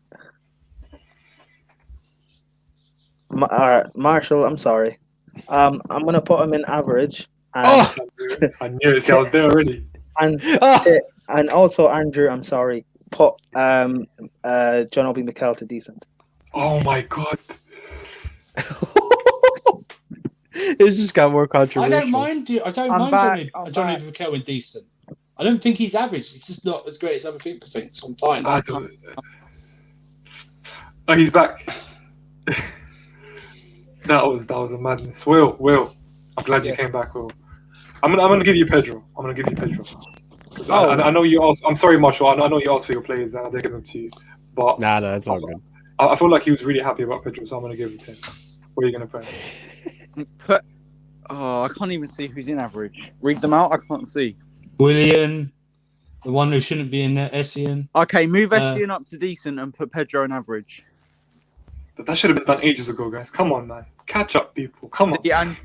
Marshall, I'm sorry. I'm gonna put him in average. And,
Oh!
I knew it. See, I was there already.
and
Oh!
and also Andrew, I'm sorry. Put John Obi Mikel to decent.
Oh my god.
It's just got more
I
controversial.
don't mind I don't
I'm
mind
back, I'm
Johnny
back.
McKell in decent. I don't think he's average. He's just not as great as other people think. So I'm fine.
Oh, he's back. That was a madness. Will, I'm glad you came back, Will. I'm gonna give you Pedro. So
Oh.
I know you asked. I'm sorry, Marshall. I know you asked for your players, and I did give them to you. But
Nah, it's all good.
I feel like he was really happy about Pedro, so I'm gonna give it to him. What are you gonna put?
I can't even see who's in average. Read them out. I can't see.
Willian, the one who shouldn't be in there, Essien.
Okay, move Essien up to decent and put Pedro in average.
That should have been done ages ago, guys. Come on, man. Catch up, people. Come on.
The and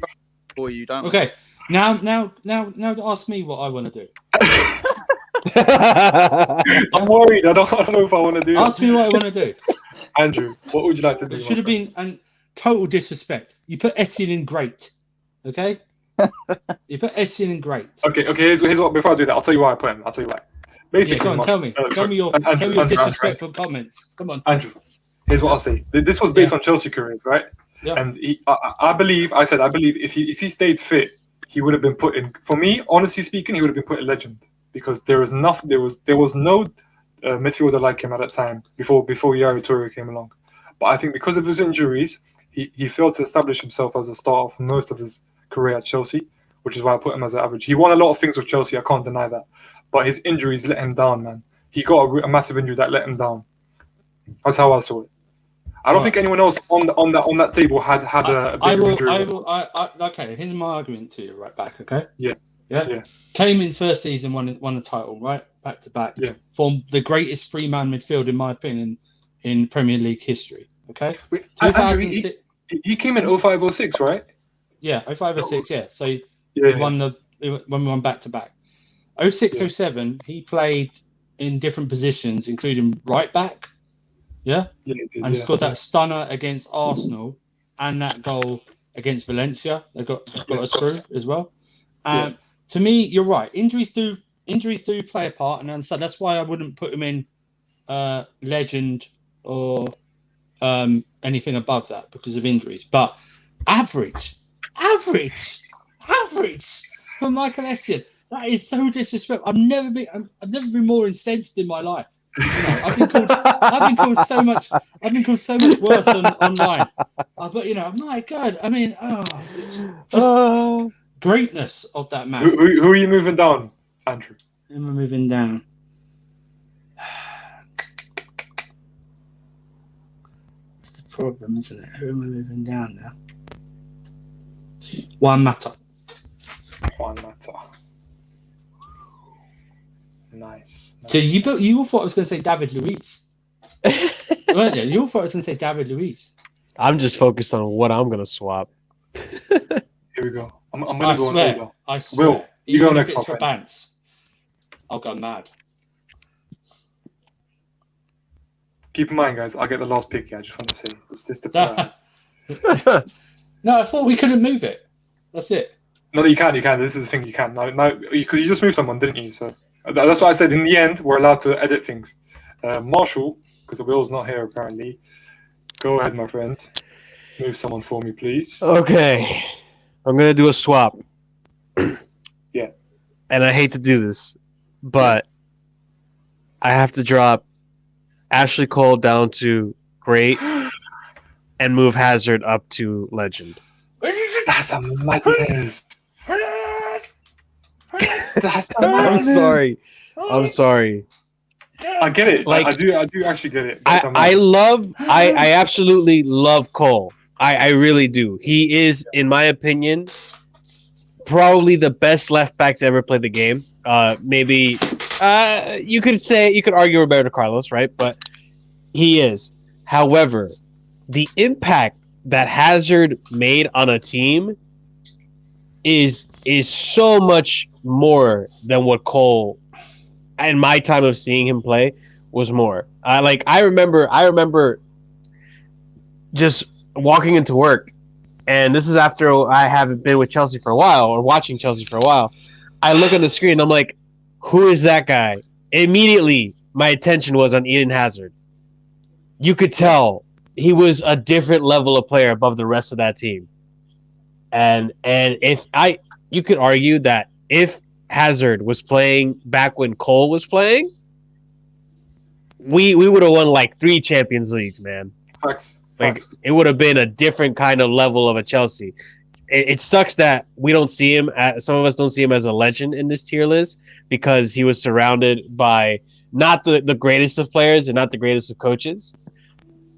for you, don't.
Okay, now ask me what I want to do.
I'm worried. I don't know if I want to do that.
Ask me what I want to do.
Andrew, what would you like to do?
It should have been total disrespect. You put Essien in great, okay? You put Essien in great.
Okay. Here's what. Before I do that, I'll tell you why I put him. I'll tell you why. Basically,
Yeah, go on,
Marshall-
tell me your
Andrew,
disrespectful comments. Come on.
Andrew, here's what I'll say. This was based on Chelsea careers, right?
Yeah.
And I believe if he stayed fit, he would have been put in. For me, honestly speaking, he would have been put in legend because there was no midfielder like him at that time before Yaya Toure came along. But I think because of his injuries, he failed to establish himself as a starter for most of his career at Chelsea, which is why I put him as an average. He won a lot of things with Chelsea, I can't deny that. But his injuries let him down, man. He got a massive injury that let him down. That's how I saw it. I don't think anyone else on that table had a bigger injury.
Okay, here's my argument to you right back, okay?
Yeah.
Came in first season, won a title, right? Back to back.
Yeah.
Formed the greatest three-man midfield, in my opinion, in Premier League history, okay?
Wait, Andrew, he came in 05-06, right?
Yeah, 05-06, yeah. So
Yeah.
when we won back to back. 06-07, he played in different positions, including right back. Yeah,
Yeah, he did,
and
yeah.
scored that stunner against Arsenal and that goal against Valencia. They got us through as well. To me, you're right. Injuries do play a part, and so that's why I wouldn't put him in legend or anything above that because of injuries. But average for Michael Essien. That is so disrespectful. I've never been more incensed in my life. You know, I've been called so much worse online. But my God, I mean, just greatness of that man.
Who are you moving down, Andrew?
Who am I moving down? That's the problem, isn't it? Who am I moving down now? Juan Mata.
Nice.
So you all thought I was going to say David Luiz, weren't you? You all thought I was going to say David Luiz.
I'm just focused on what I'm gonna swap.
Here we go. I'm gonna go on order.
I swear.
Will, you go
Even if
next,
it's
my
for
friend.
Bants, I'll go mad.
Keep in mind, guys, I get the last pick. Yeah, I just want to say it's just a.
No, I thought we couldn't move it. That's it.
No, you can. This is the thing. You can now because you just moved someone, didn't you? So that's why I said in the end we're allowed to edit things. Marshall, because Will's not here apparently. Go ahead, my friend. Move someone for me, please.
Okay, I'm gonna do a swap.
Yeah.
And I hate to do this, but I have to drop Ashley Cole down to great and move Hazard up to legend.
That's a madness. That's a
I'm
madness.
sorry.
I get it.
Like,
I do actually get it.
I absolutely love Cole. I really do. He is, in my opinion, probably the best left back to ever play the game. Maybe you could argue Roberto Carlos, right? But he is. However, the impact that Hazard made on a team is so much more than what Cole, in my time of seeing him play, was more. I remember just walking into work, and this is after I haven't been with Chelsea for a while or watching Chelsea for a while. I look at the screen and I'm like, who is that guy? Immediately, my attention was on Eden Hazard. You could tell he was a different level of player above the rest of that team. And you could argue that if Hazard was playing back when Cole was playing, we would have won like 3 Champions Leagues, man.
Facts.
Like, it would have been a different kind of level of a Chelsea. it sucks that we don't see him. Some of us don't see him as a legend in this tier list because he was surrounded by not the greatest of players and not the greatest of coaches.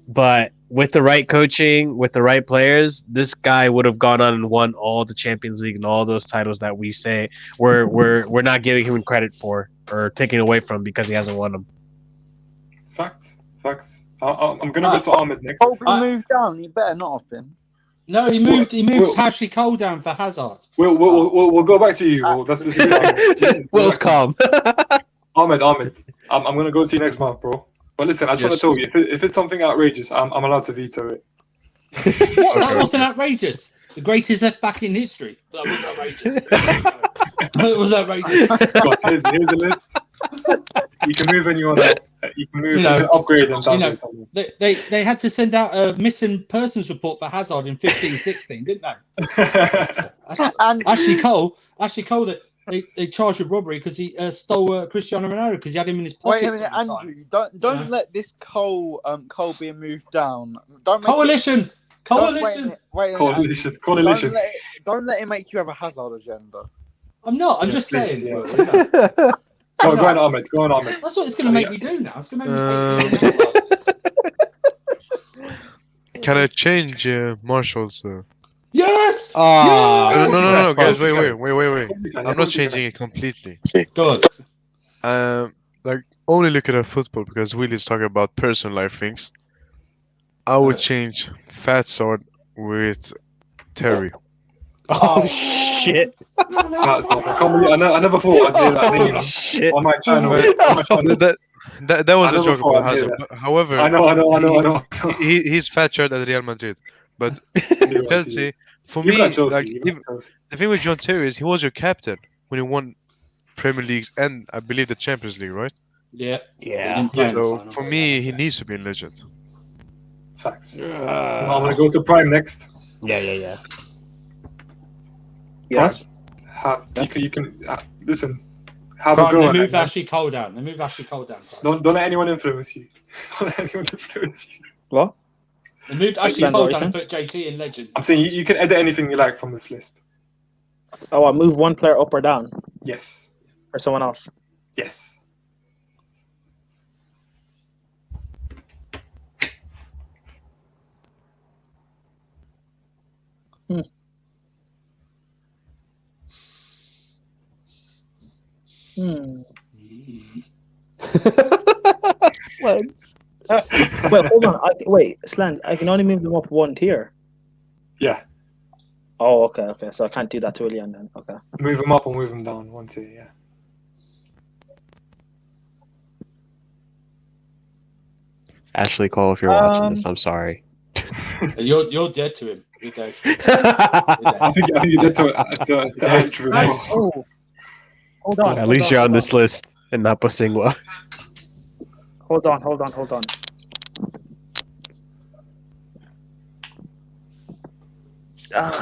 But with the right coaching, with the right players, this guy would have gone on and won all the Champions League and all those titles that we say we're not giving him credit for or taking away from because he hasn't won them.
Facts. I'm gonna go to Ahmed next.
Probably moved down. He better not have been.
No, he moved Ashley Cole down for Hazard.
We'll go back to you. Will. That's
Will's calm.
Ahmed. I'm gonna go to you next month, bro. But listen, I just want to tell you, if it's something outrageous, I'm allowed to veto it.
What? That wasn't outrageous. The greatest left back in history. That was outrageous. It was outrageous.
But here's a list. You can move anyone else. You can move, you can upgrade and downgrade someone.
They had to send out a missing persons report for Hazard in 15-16, didn't they?
And
Ashley Cole, that they charged with robbery because he stole Cristiano Ronaldo because he had him in his pocket.
wait a minute, Andrew. Don't let this Cole being moved down.
Coalition.
Wait a minute,
Coalition.
Don't let it make you have a Hazard agenda.
I'm not. I'm just
please,
saying.
yeah. Go on, Ahmed.
That's what it's going to make me do now. It's going to make me.
Can I change Marshall's?
Yes.
No, guys, wait. I'm not changing it completely.
Good.
Like only looking at football because Willie's talking about personal life things. I would change Fat Sword with Terry.
Oh shit!
Fat Sword. I never thought I'd hear that name on my channel.
That was a joke about Hazard. However,
I know.
He's fat shirt at Real Madrid, but Chelsea. For me, like the thing with John Terry is he was your captain when he won Premier Leagues and I believe the Champions League, right?
Yeah.
So for me, he needs to be in legend.
Facts. I'm gonna go to Prime next.
Yeah.
Yes.
You can listen. Have a go.
They moved Ashley Cole down.
Don't let anyone influence you.
What?
They moved Ashley Cole down and put JT in legend.
I'm saying you can edit anything you like from this list.
Oh, I move one player up or down,
Yes.
or someone else.
Yes.
Sleds.
Wait, hold on. Slant. I can only move them up one tier.
Yeah.
Oh, okay. So I can't do that to Willian then. Okay.
Move them up or move them down. 1, 2, yeah.
Ashley Cole, if you're watching this, I'm sorry.
You're dead to him. You're dead.
I think you did to Andrew.
Oh. Hold on.
At least you're on this list and not Bosingwa.
Hold on.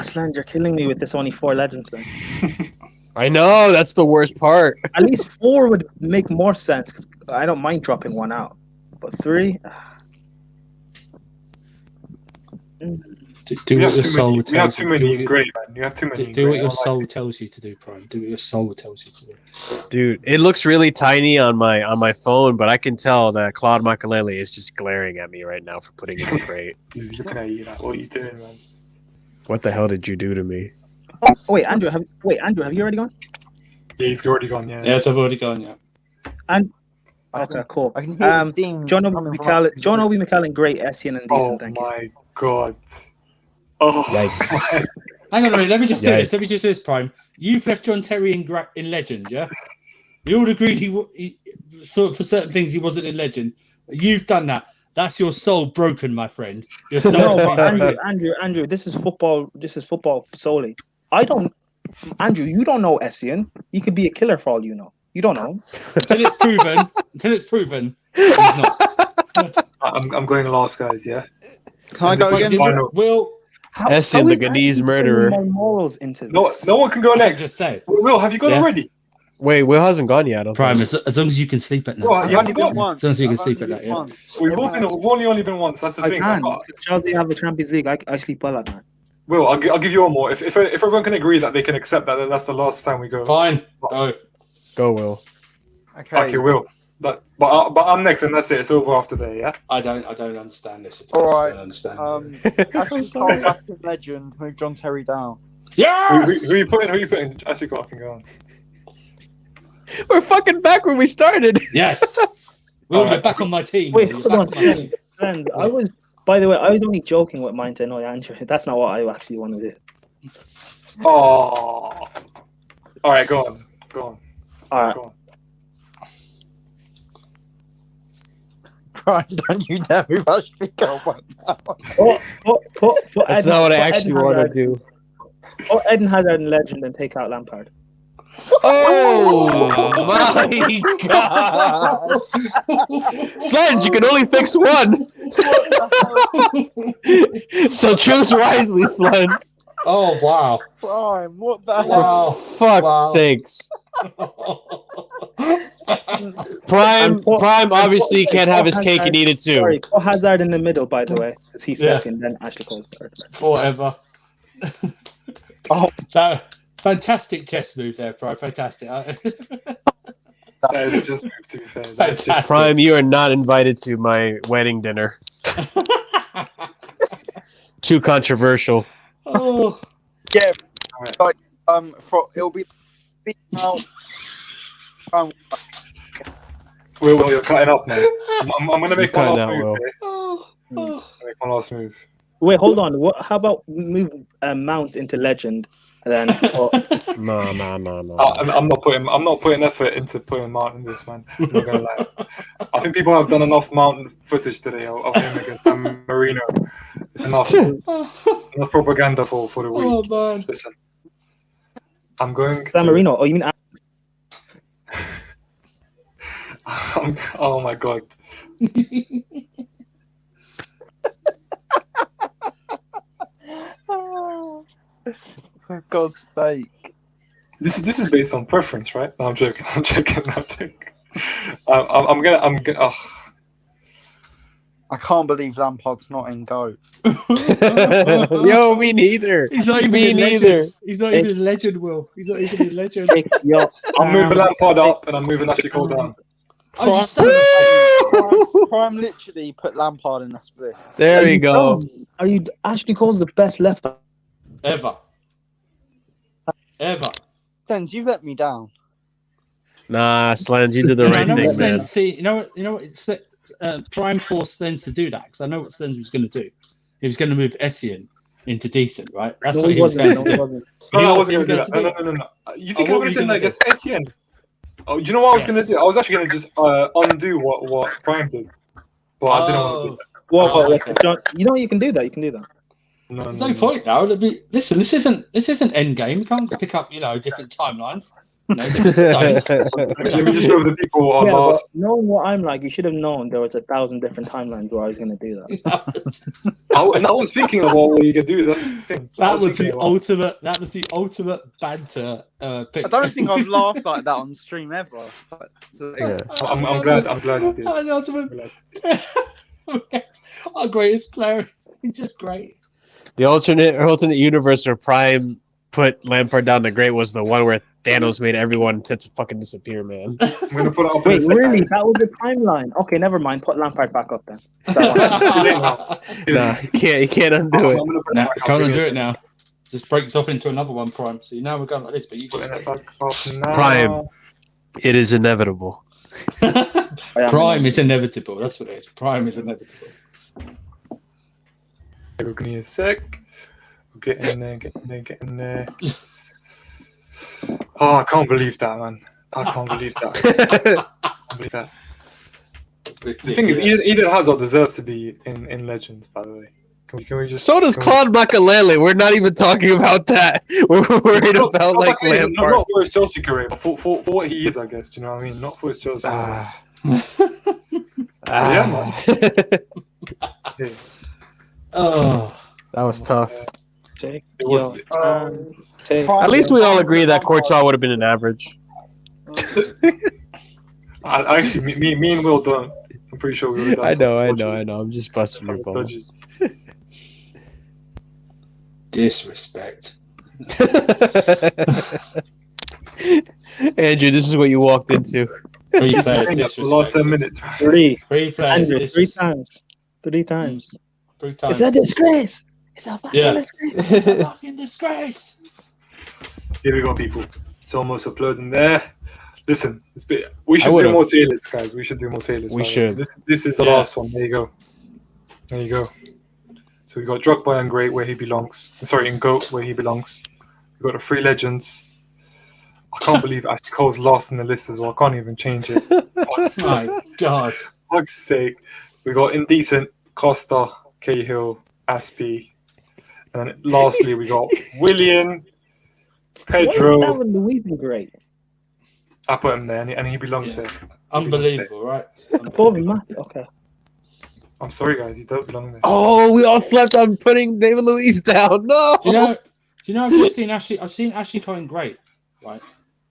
Slant, you're killing me with this only 4 legends then.
I know, that's the worst part.
At least 4 would make more sense, 'cause I don't mind dropping 1 out. But 3?
Do what your soul
You have
tells
too
you.
many great, man. You have too many.
Do what your soul tells you to do, Prime. Do what your soul tells you to do.
Dude, it looks really tiny on my phone, but I can tell that Claude Makalele is just glaring at me right now for putting it in crate.
He's looking at you like, what are you doing, man?
What the hell did you do to me?
Oh, wait, Andrew, have you already gone?
Yeah, he's already gone, yeah.
Yes, I've already gone, yeah.
And okay, cool.
I can hear the steam.
John Obi McCallum, great, Essien, and decent.
Oh
Thank you.
my god. Oh.
Yikes.
Hang on a minute, let me just do this.
Yikes.
Let me just do this, Prime. You've left John Terry in legend, yeah? We all agreed he so for certain things he wasn't in legend. You've done that. That's your soul broken, my friend. Your soul
No, but Andrew, this is football. This is football solely. Andrew, you don't know Essien. He could be a killer for all you know. You don't know.
Until it's proven, he's not.
I'm going last, guys, yeah?
Can I go again?
Will,
Essien, the Ghanese murderer.
My morals into this.
No one can go next.
just say.
Will, have you gone already?
Wait, Will hasn't gone yet. I don't
Prime,
think.
as long as you can sleep at night.
Well,
I've
you
only
haven't
been
gone.
once.
As long as you can
I've
sleep
only
at night,
been
yeah.
once.
We've only been once. That's the
I
thing.
can. Chelsea have the Champions League. I sleep well at night.
Will, I'll give you one more. If everyone can agree that they can accept that that's the last time we go.
Fine. Go.
Go, Will.
Okay, Will. But I'm next, and that's it. It's over after there. Yeah.
I don't understand this. At all.
All
I
right.
don't understand.
Ashley Cole back in legend. Move John Terry down.
Yes!
Who are you putting? Actually, I can go on.
We're fucking back where we started.
Yes. Will, you're back on my team.
Wait,
You're
hold on,
back on my team.
friend. I was, by the way, I was only joking with mine to annoy Andrew. That's not what I actually want to do.
Oh. All right, go on.
All right.
Go on.
Brian, don't you dare move Ashley Cole back down.
Put
That's not what I actually want to do.
Put Eden Hazard in legend and take out Lampard.
Oh my god! Sludge, you can only fix one. So choose wisely, Sludge.
Oh wow!
Prime, what the hell?
Wow!
Fuck's
Wow.
sakes. Prime obviously can't have his cake and eat it too.
Sorry, put Hazard in the middle, by the way, because he's
Yeah.
second, then Ashley Cole's third.
Forever. That fantastic chess move there, Prime. Fantastic.
That is just move, to be fair. That is just,
Fantastic.
Prime, you are not invited to my wedding dinner. Too controversial.
Oh.
Yeah,
Alright.
it'll be now.
Will, you're cutting up, man. I'm gonna make one
Cutting
last
out,
move.
Will.
Okay?
Oh.
I'm gonna make one last move.
Wait, hold on. What? How about move Mount into legend, and then
No.
I'm not putting effort into putting Mount in this, man. I'm not gonna lie. I think people have done enough Mount footage today of him against San Marino. It's enough propaganda for the week.
Oh man.
Listen, I'm going
San
to.
Marino? Oh, you mean?
Oh my god.
For God's sake.
This is based on preference, right? No, I'm joking. I'm joking. I'm gonna.
I can't believe Lampard's not in GOAT.
Yo, me neither.
He's not even
Me
in
neither.
legend. He's not even in legend, Will. He's not even in legend.
Yo,
I'm moving Lampard up, and I'm moving Ashley Cole down.
Oh, you son
Prime literally put Lampard in a split.
There we go.
Are you Ashley Cole's the best left back?
Ever.
Stens, you've let me down.
Nah, Slans, you did the
I
right
know what
thing, man.
Stens, see, you know what? It's Prime forced Stens to do that because I know what Stens was going to do. He was going to move Essien into decent, right? That's
No,
what
he
he was
wasn't.
going to
No,
do.
he wasn't.
No, I wasn't
He
gonna
was
do
going
that.
to
No. You think
Oh,
I
what
would
were
have
you
done that
gonna
against Essien? Oh, do you know what I was
Yes.
gonna do? I was actually gonna just undo what Prime did, but I didn't want to do that.
Whoa,
Oh,
whoa,
okay.
John, you know you can do that. You can do that.
No,
There's no point now. Listen, this isn't end game. You can't pick up, different timelines. Different stones.
Let me just show the people on
Yeah, but
last.
knowing what I'm like, you should have known there was 1,000 different timelines where I was going to do that.
And I was thinking about what you could do. That's the thing.
That was
thinking
the
about-
ultimate. That was the ultimate banter. Pick.
I don't think I've laughed like that on stream ever. So,
Yeah.
I'm glad you did.
The ultimate. Our greatest player. He's just great.
The alternate universe where Prime put Lampard down the great was the one where Thanos made everyone to fucking disappear, man.
I'm gonna put it up in a
Wait,
second.
really? That was the timeline? Okay, never mind. Put Lampard back up then.
Nah, you can't undo it.
I'm gonna put
Nah,
it back up
can't
again.
undo it now. Just breaks off into another one, Prime. See, now we're going like this, but you
Putting
just
it back up now.
Prime. It is inevitable.
Prime is inevitable. That's what it is. Prime is inevitable.
Give me a sec. Get in there. Oh, I can't believe that, man. I can't believe that. The thing is, Eden Hazard deserves to be in Legends, by the way. Can we just?
So does
can we-
Claude Makalele. We're not even talking about that. We're worried
No,
about
not
like
Makalele,
Lampard.
not for his Chelsea career, but for what he is, I guess. Do you know what I mean? Not for his Chelsea. Yeah.
Oh,
That was tough.
Take
It was.
your take.
At least we all agree that Courtois would have been an average.
Actually, me and Will don't. I'm pretty sure we would have done.
I know. I'm just busting your balls.
Disrespect.
Andrew, this is what you walked into.
3 players
For the last 10
disrespect.
minutes.
3.
3 players
Andrew, 3
disrespect.
times. 3 times.
3 times.
It's a disgrace. It's a fucking
Yeah.
disgrace.
It's a fucking disgrace.
Here we go, people. It's almost uploading there. Listen, we
I
should do
would've-
more tier lists, guys. We should do more tier lists.
We
by the way.
should.
This is the
Yeah.
last one. There you go. There you go. So we got Drogba and Great where he belongs. Sorry, in GOAT where he belongs. We got the 3 legends. I can't believe Ashley Cole's last in the list as well. I can't even change it. Fuck's sake.
My God.
Fuck's sake. We got Indecent, Costa, Cahill, Aspie. And then lastly, we got William, Pedro.
Why is David Luiz great?
I put him there, and he belongs
Yeah.
there.
Unbelievable, right?
Above Matt. Okay.
I'm sorry, guys. He does belong there.
Oh, we all slept on putting David Luiz down. No.
Do you know? I've just seen Ashley. I've seen Ashley Cohen great, right?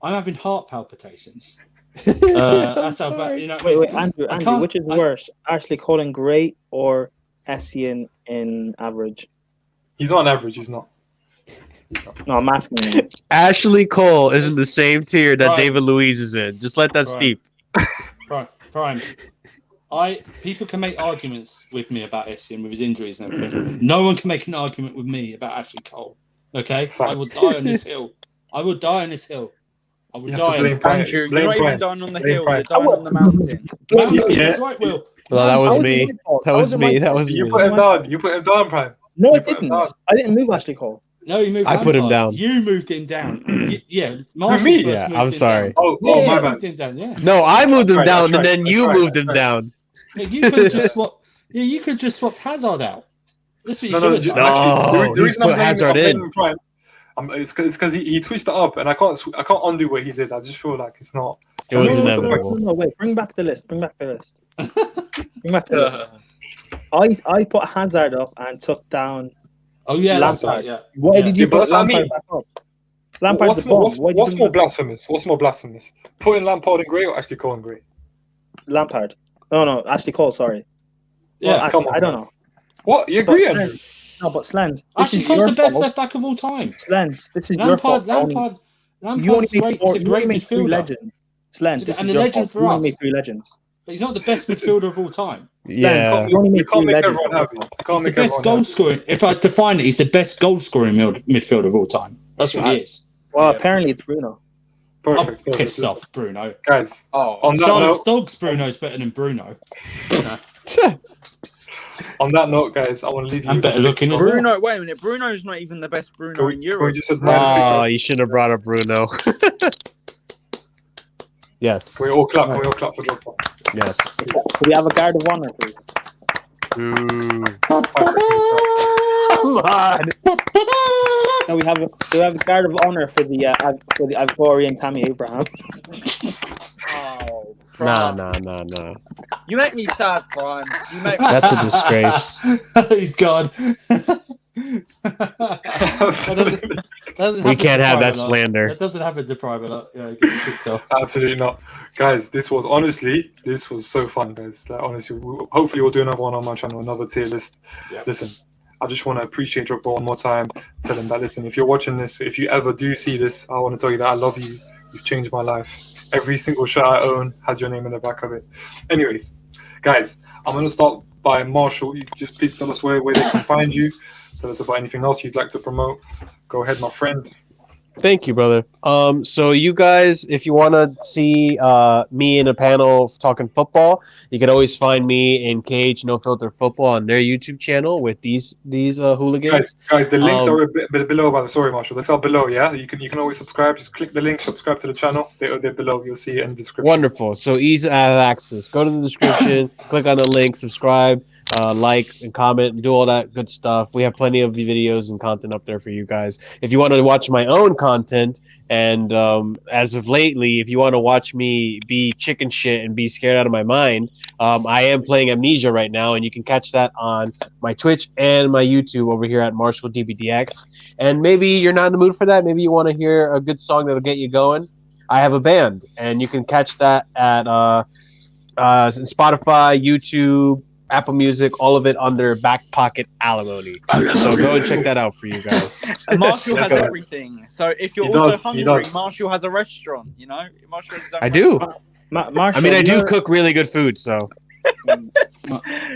I'm having heart palpitations. That's how bad. You know.
Wait,
it's-
Andrew,
I
Andrew,
can't-
which is
I-
worse? Ashley Cullen great or Essien in average?
He's not an average. He's not.
No, I'm asking you.
Ashley Cole is in the same tier that
Right.
David Luiz is in. Just let that
Right.
steep.
Prime. People can make arguments with me about Essien with his injuries and everything. No one can make an argument with me about Ashley Cole. Okay, I will die on this hill. I will die on this hill. I will
You have to
die.
blame Brian.
Andrew,
Blame
you're not even
Brian.
dying on the
Blame
hill,
Brian.
you're dying on the mountain.
Mountain,
Yeah.
that's right, Will.
Well, that
How
was
it
me.
my fault?
That
How
was
it
me.
my
That
fault?
was
You
me.
put him down. You put him down, Prime.
No, I
You put him
didn't.
down.
I didn't move Ashley Cole.
No, you moved.
I put him
Lampard.
down.
You moved him down. Yeah, Marshall
me?
first
Yeah,
moved
I'm
him
sorry.
Down.
Oh,
Yeah,
my
you
bad.
moved him down. Yeah.
No, I moved him
That's right,
down,
that's
and then
right,
you
that's
moved
right,
him
that's right.
down.
Yeah, you could have just swapped. Yeah, you could just swap Hazard out. That's what you
No,
should have done.
actually,
No,
the
he's
reason I'm
put
blaming
Hazard in.
Prime, it's because he twitched it up, and I can't undo what he did. I just feel like it's not.
It was
No,
inevitable.
No, wait. Bring back the list. Bring back the list. Bring back the list. I put Hazard up and took down.
Oh yeah, that's
Lampard.
right. Yeah.
Why
Yeah.
did you
Yeah, but
put
that's what I
Lampard
mean.
back up? Lampard's
What's
the
more,
bomb. Why did
what's
you
more
bring
blasphemous? What's more blasphemous? Putting Lampard in grey or Ashley Cole in grey?
Lampard? No, Ashley Cole. Sorry.
Yeah.
Well,
Come on,
I don't know.
guys. What? You agree,
But
Andrew?
No, but Slens. This
Ashley
is
Cole's
your
the best
fault.
left back of all time.
Slens, this is your fault.
Lampard's
You only made
great.
four.
He's a
You only
great
made 3
midfielder,
legends. Slens, this
And
is
a
your
legend
fault.
for
You only
us.
made 3 legends.
but he's not the best midfielder of all time.
Yeah.
You only
You
made
can't
3
make
legends.
everyone happy. You
He's
can't
the
make
best
everyone
goal
happy.
scoring. If I define it, he's the best goal scoring midfielder of all time. That's what he is.
Well, apparently it's Bruno.
Perfect.
Oh,
perfect.
piss off, Bruno.
Guys,
Oh,
on that
Charlotte's
note,
dog's Bruno's better than Bruno.
guys, I want to leave you
I'm
with
better
a
looking
picture.
as well.
Bruno, wait a minute. Bruno's not even the best Bruno
Can we,
in
can we
Europe.
just admire this
Oh,
picture?
you shouldn't have brought up Bruno. Yes.
Can we all clap? Can we all clap for Drogba?
Yes.
Could we have a guard of honor, please?
Ooh.
5 seconds.
Come on.
No, we have a guard of honor for the Ivorian Tammy Abraham.
Oh,
Nah,
Prime.
nah.
You make me sad, Prime. You make me
That's a disgrace.
He's gone.
We can't have that slander.
That doesn't happen to private. Yeah, get kicked off.
Absolutely not, guys. This was so fun, guys. Like, honestly, hopefully we'll do another one on my channel, another tier list.
Yeah.
Listen, I just want to appreciate Drogba one more time. Tell him that, listen, if you're watching this, if you ever do see this, I want to tell you that I love you. You've changed my life. Every single shirt I own has your name in the back of it. Anyways, guys, I'm going to start by Marshall. You can just please tell us where they can find you. Tell us about anything else you'd like to promote. Go ahead, my friend.
Thank you, brother. So you guys, if you want to see me in a panel talking football, you can always find me in KH No Filter Football on their YouTube channel with these hooligans.
Guys, the links are a bit below. By the sorry, Marshall. That's all below. Yeah, you can always subscribe. Just click the link, subscribe to the channel. They're below. You'll see it in the description.
Wonderful. So easy to have access. Go to the description, click on the link, subscribe, like and comment, and do all that good stuff. We have plenty of videos and content up there for you guys. If you want to watch my own content, and as of lately, if you want to watch me be chicken shit and be scared out of my mind, I am playing Amnesia right now, and you can catch that on my Twitch and my YouTube over here at Marshall DBDX. And maybe you're not in the mood for that. Maybe you want to hear a good song that'll get you going. I have a band, and you can catch that at Spotify, YouTube, Apple Music, all of it under Back Pocket Alimony. So go and check that out for you guys.
And Marshall
Yes,
has
guys.
everything. So if you're
He
also
does, he
hungry,
does.
Marshall has a restaurant. You know, Marshall has his own
I do.
restaurant.
Marshall,
I mean, I do
you're-
cook really good food, so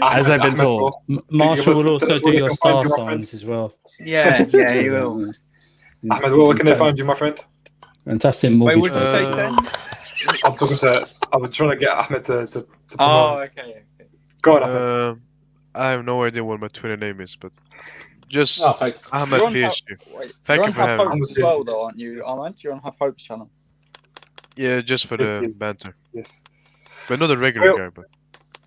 as I've been told.
Marshall will
tell
also
us
do
where they
your
can find
star
you, my friend.
signs as well.
Yeah, he will.
Ahmed, where can they find you, my friend?
Fantastic
Wait,
mortgage.
what did you say,
broker.
Sen?
I'm talking to. I was trying to get Ahmed to promote.
Oh, okay.
Go on, Ahmed.
I have no idea what my Twitter name is, but just
Oh, thank
Ahmed
You're on
PSG.
Wait,
Thank
you're
you
on
for
Have
having me.
Hopes as well, though, aren't you, Ahmed? You're on Have Hopes channel.
Yeah, just for
Yes,
the
yes.
banter,
Yes.
but not a regular
Well,
guy. But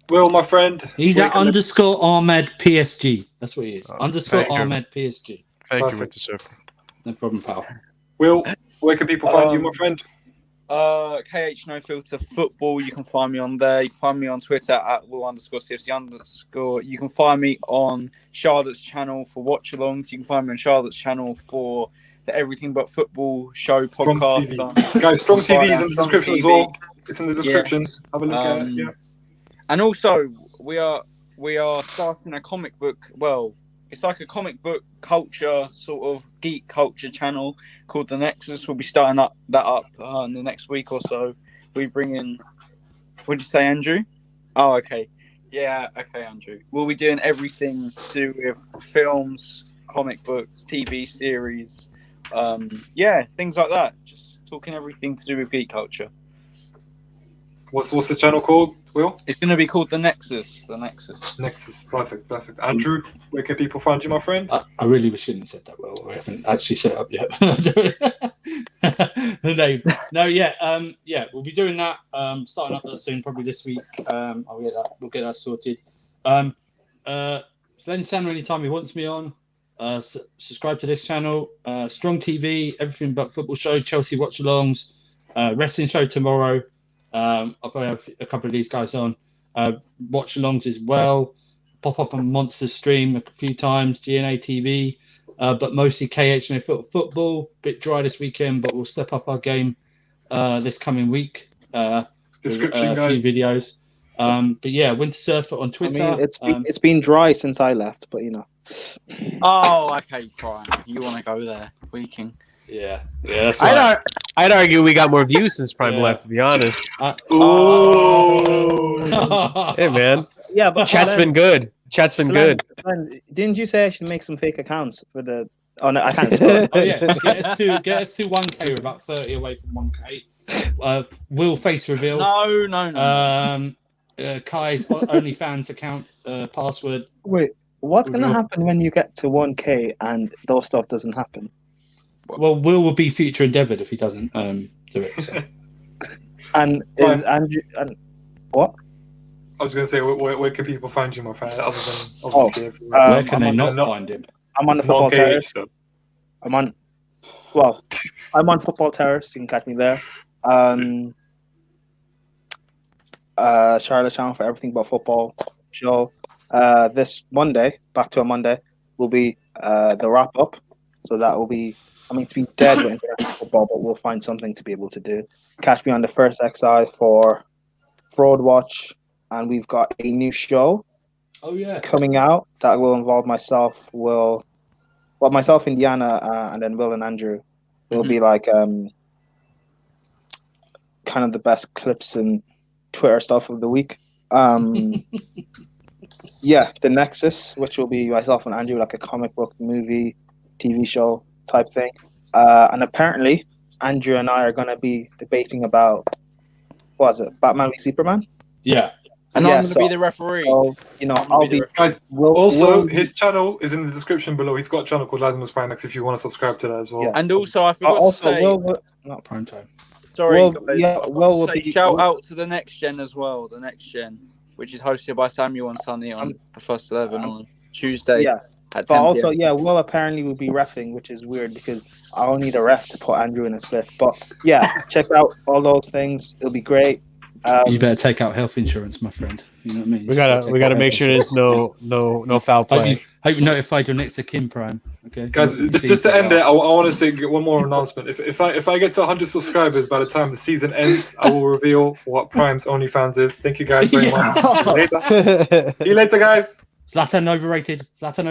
Well, my friend.
He's
where
at
can they-
underscore Ahmed PSG. That's what he is.
Oh,
Underscore
thank you.
Ahmed PSG.
thank you,
Perfect.
Mr. Surfer.
No problem, pal.
Will, where can people find you, my
Um,
friend?
KH No Filter Football. You can find me on there. You can find me on Twitter at Will_CFC_. You can find me on Charlotte's channel for watch alongs. You can find me on Charlotte's channel for the Everything But Football show
Strong
podcast.
TV. Guys, Strong TV is in the
Strong
description as
TV.
well. It's in the description.
Yes.
Have a look at it. Yeah.
And also, we are starting a comic book. Well, it's like a comic book culture, sort of geek culture channel called The Nexus. We'll be starting that up in the next week or so. We bring in. What did you say, Andrew? Oh, okay. Yeah, okay, Andrew. We'll be doing everything to do with films, comic books, TV series, things like that. Just talking everything to do with geek culture.
What's the channel called, Will?
It's going to be called The Nexus. The Nexus.
Perfect, perfect. Andrew, where can people find you, my friend?
I really wish you hadn't said that well. I haven't actually set it up yet. The name. No, yeah, we'll be doing that. Starting up that soon, probably this week. We'll get that sorted. So let Sandra anytime he wants me on. Subscribe to this channel. Strong TV, Everything But Football show, Chelsea watch alongs, wrestling show tomorrow. I'll probably have a couple of these guys on. Watch alongs as well. Pop up on Monster Stream a few times, GNA TV, but mostly KH No Football. Bit dry this weekend, but we'll step up our game this coming week.
Description,
with,
guys.
A few videos. But yeah, Winter Surfer on Twitter.
I mean, it's been dry since I left, but
Oh, okay, fine. You want to go there? We can.
Yeah, that's right.
I'd argue we got more views since Prime
Yeah.
left, to be honest.
Oh.
Hey, man.
yeah, but
Chat's been good. Chat's been good.
Didn't you say I should make some fake accounts for the? Oh no, I can't spell.
Oh yeah, get us to 1K. We're about 30 away from 1K. Will face reveal.
No.
Kai's OnlyFans account password.
Wait, what's gonna
Reveal.
happen when you get to 1K and those stuff doesn't happen?
Well, Will will be future endeavoured if he doesn't do it. So.
And is Andrew and what?
I was going to say, where can people find you, my friend? Other than obviously everywhere.
Where can they
I'm
not
not-
find him?
I'm on the
Not
football
KH,
terrace.
though.
I'm on football terrace. You can catch me there. Charlotte Channel for Everything But Football show. This Monday, back to a Monday, will be the wrap up. So that will be. I mean, it's been dead with international football, but we'll find something to be able to do. Catch me on the first XI for Fraud Watch, and we've got a new show
Oh yeah.
coming out that will involve myself, Indiana, and then Will and Andrew. It'll be like kind of the best clips and Twitter stuff of the week. Yeah, the Nexus, which will be myself and Andrew, like a comic book, movie, TV show type thing. And apparently, Andrew and I are going to be debating about, what was it, Batman v Superman?
Yeah.
And
Yeah,
I'm going to be the referee.
So, I'll be.
Guys,
Will,
also,
Will-
his channel is in the description below. He's got a channel called Lazimus Primax if you want to subscribe to that as well.
Yeah.
And also, I forgot
also,
to say,
no,
Prime time.
sorry,
Will-
guys,
yeah,
I forgot
Will
to
will
say
be-
shout
Will-
out to the Next Gen as well. The Next Gen, which is hosted by Samuel and Sunny on the First 11 on Tuesday
yeah.
at 10
But also,
PM.
yeah, Will apparently will be reffing, which is weird because I'll need a ref to put Andrew in a split. But yeah, check out all those things. It'll be great.
You better take out health insurance, my friend. You know what I mean?
We gotta make sure there's no foul play.
Hope you notified your next of kin, Prime. Okay,
Guys,
You
just to
see
end
that.
it, I want to say one more announcement. If I get to 100 subscribers by the time the season ends, I will reveal what Prime's OnlyFans is. Thank you guys very much. See you later. See you later, guys.
Zlatan overrated. Zlatan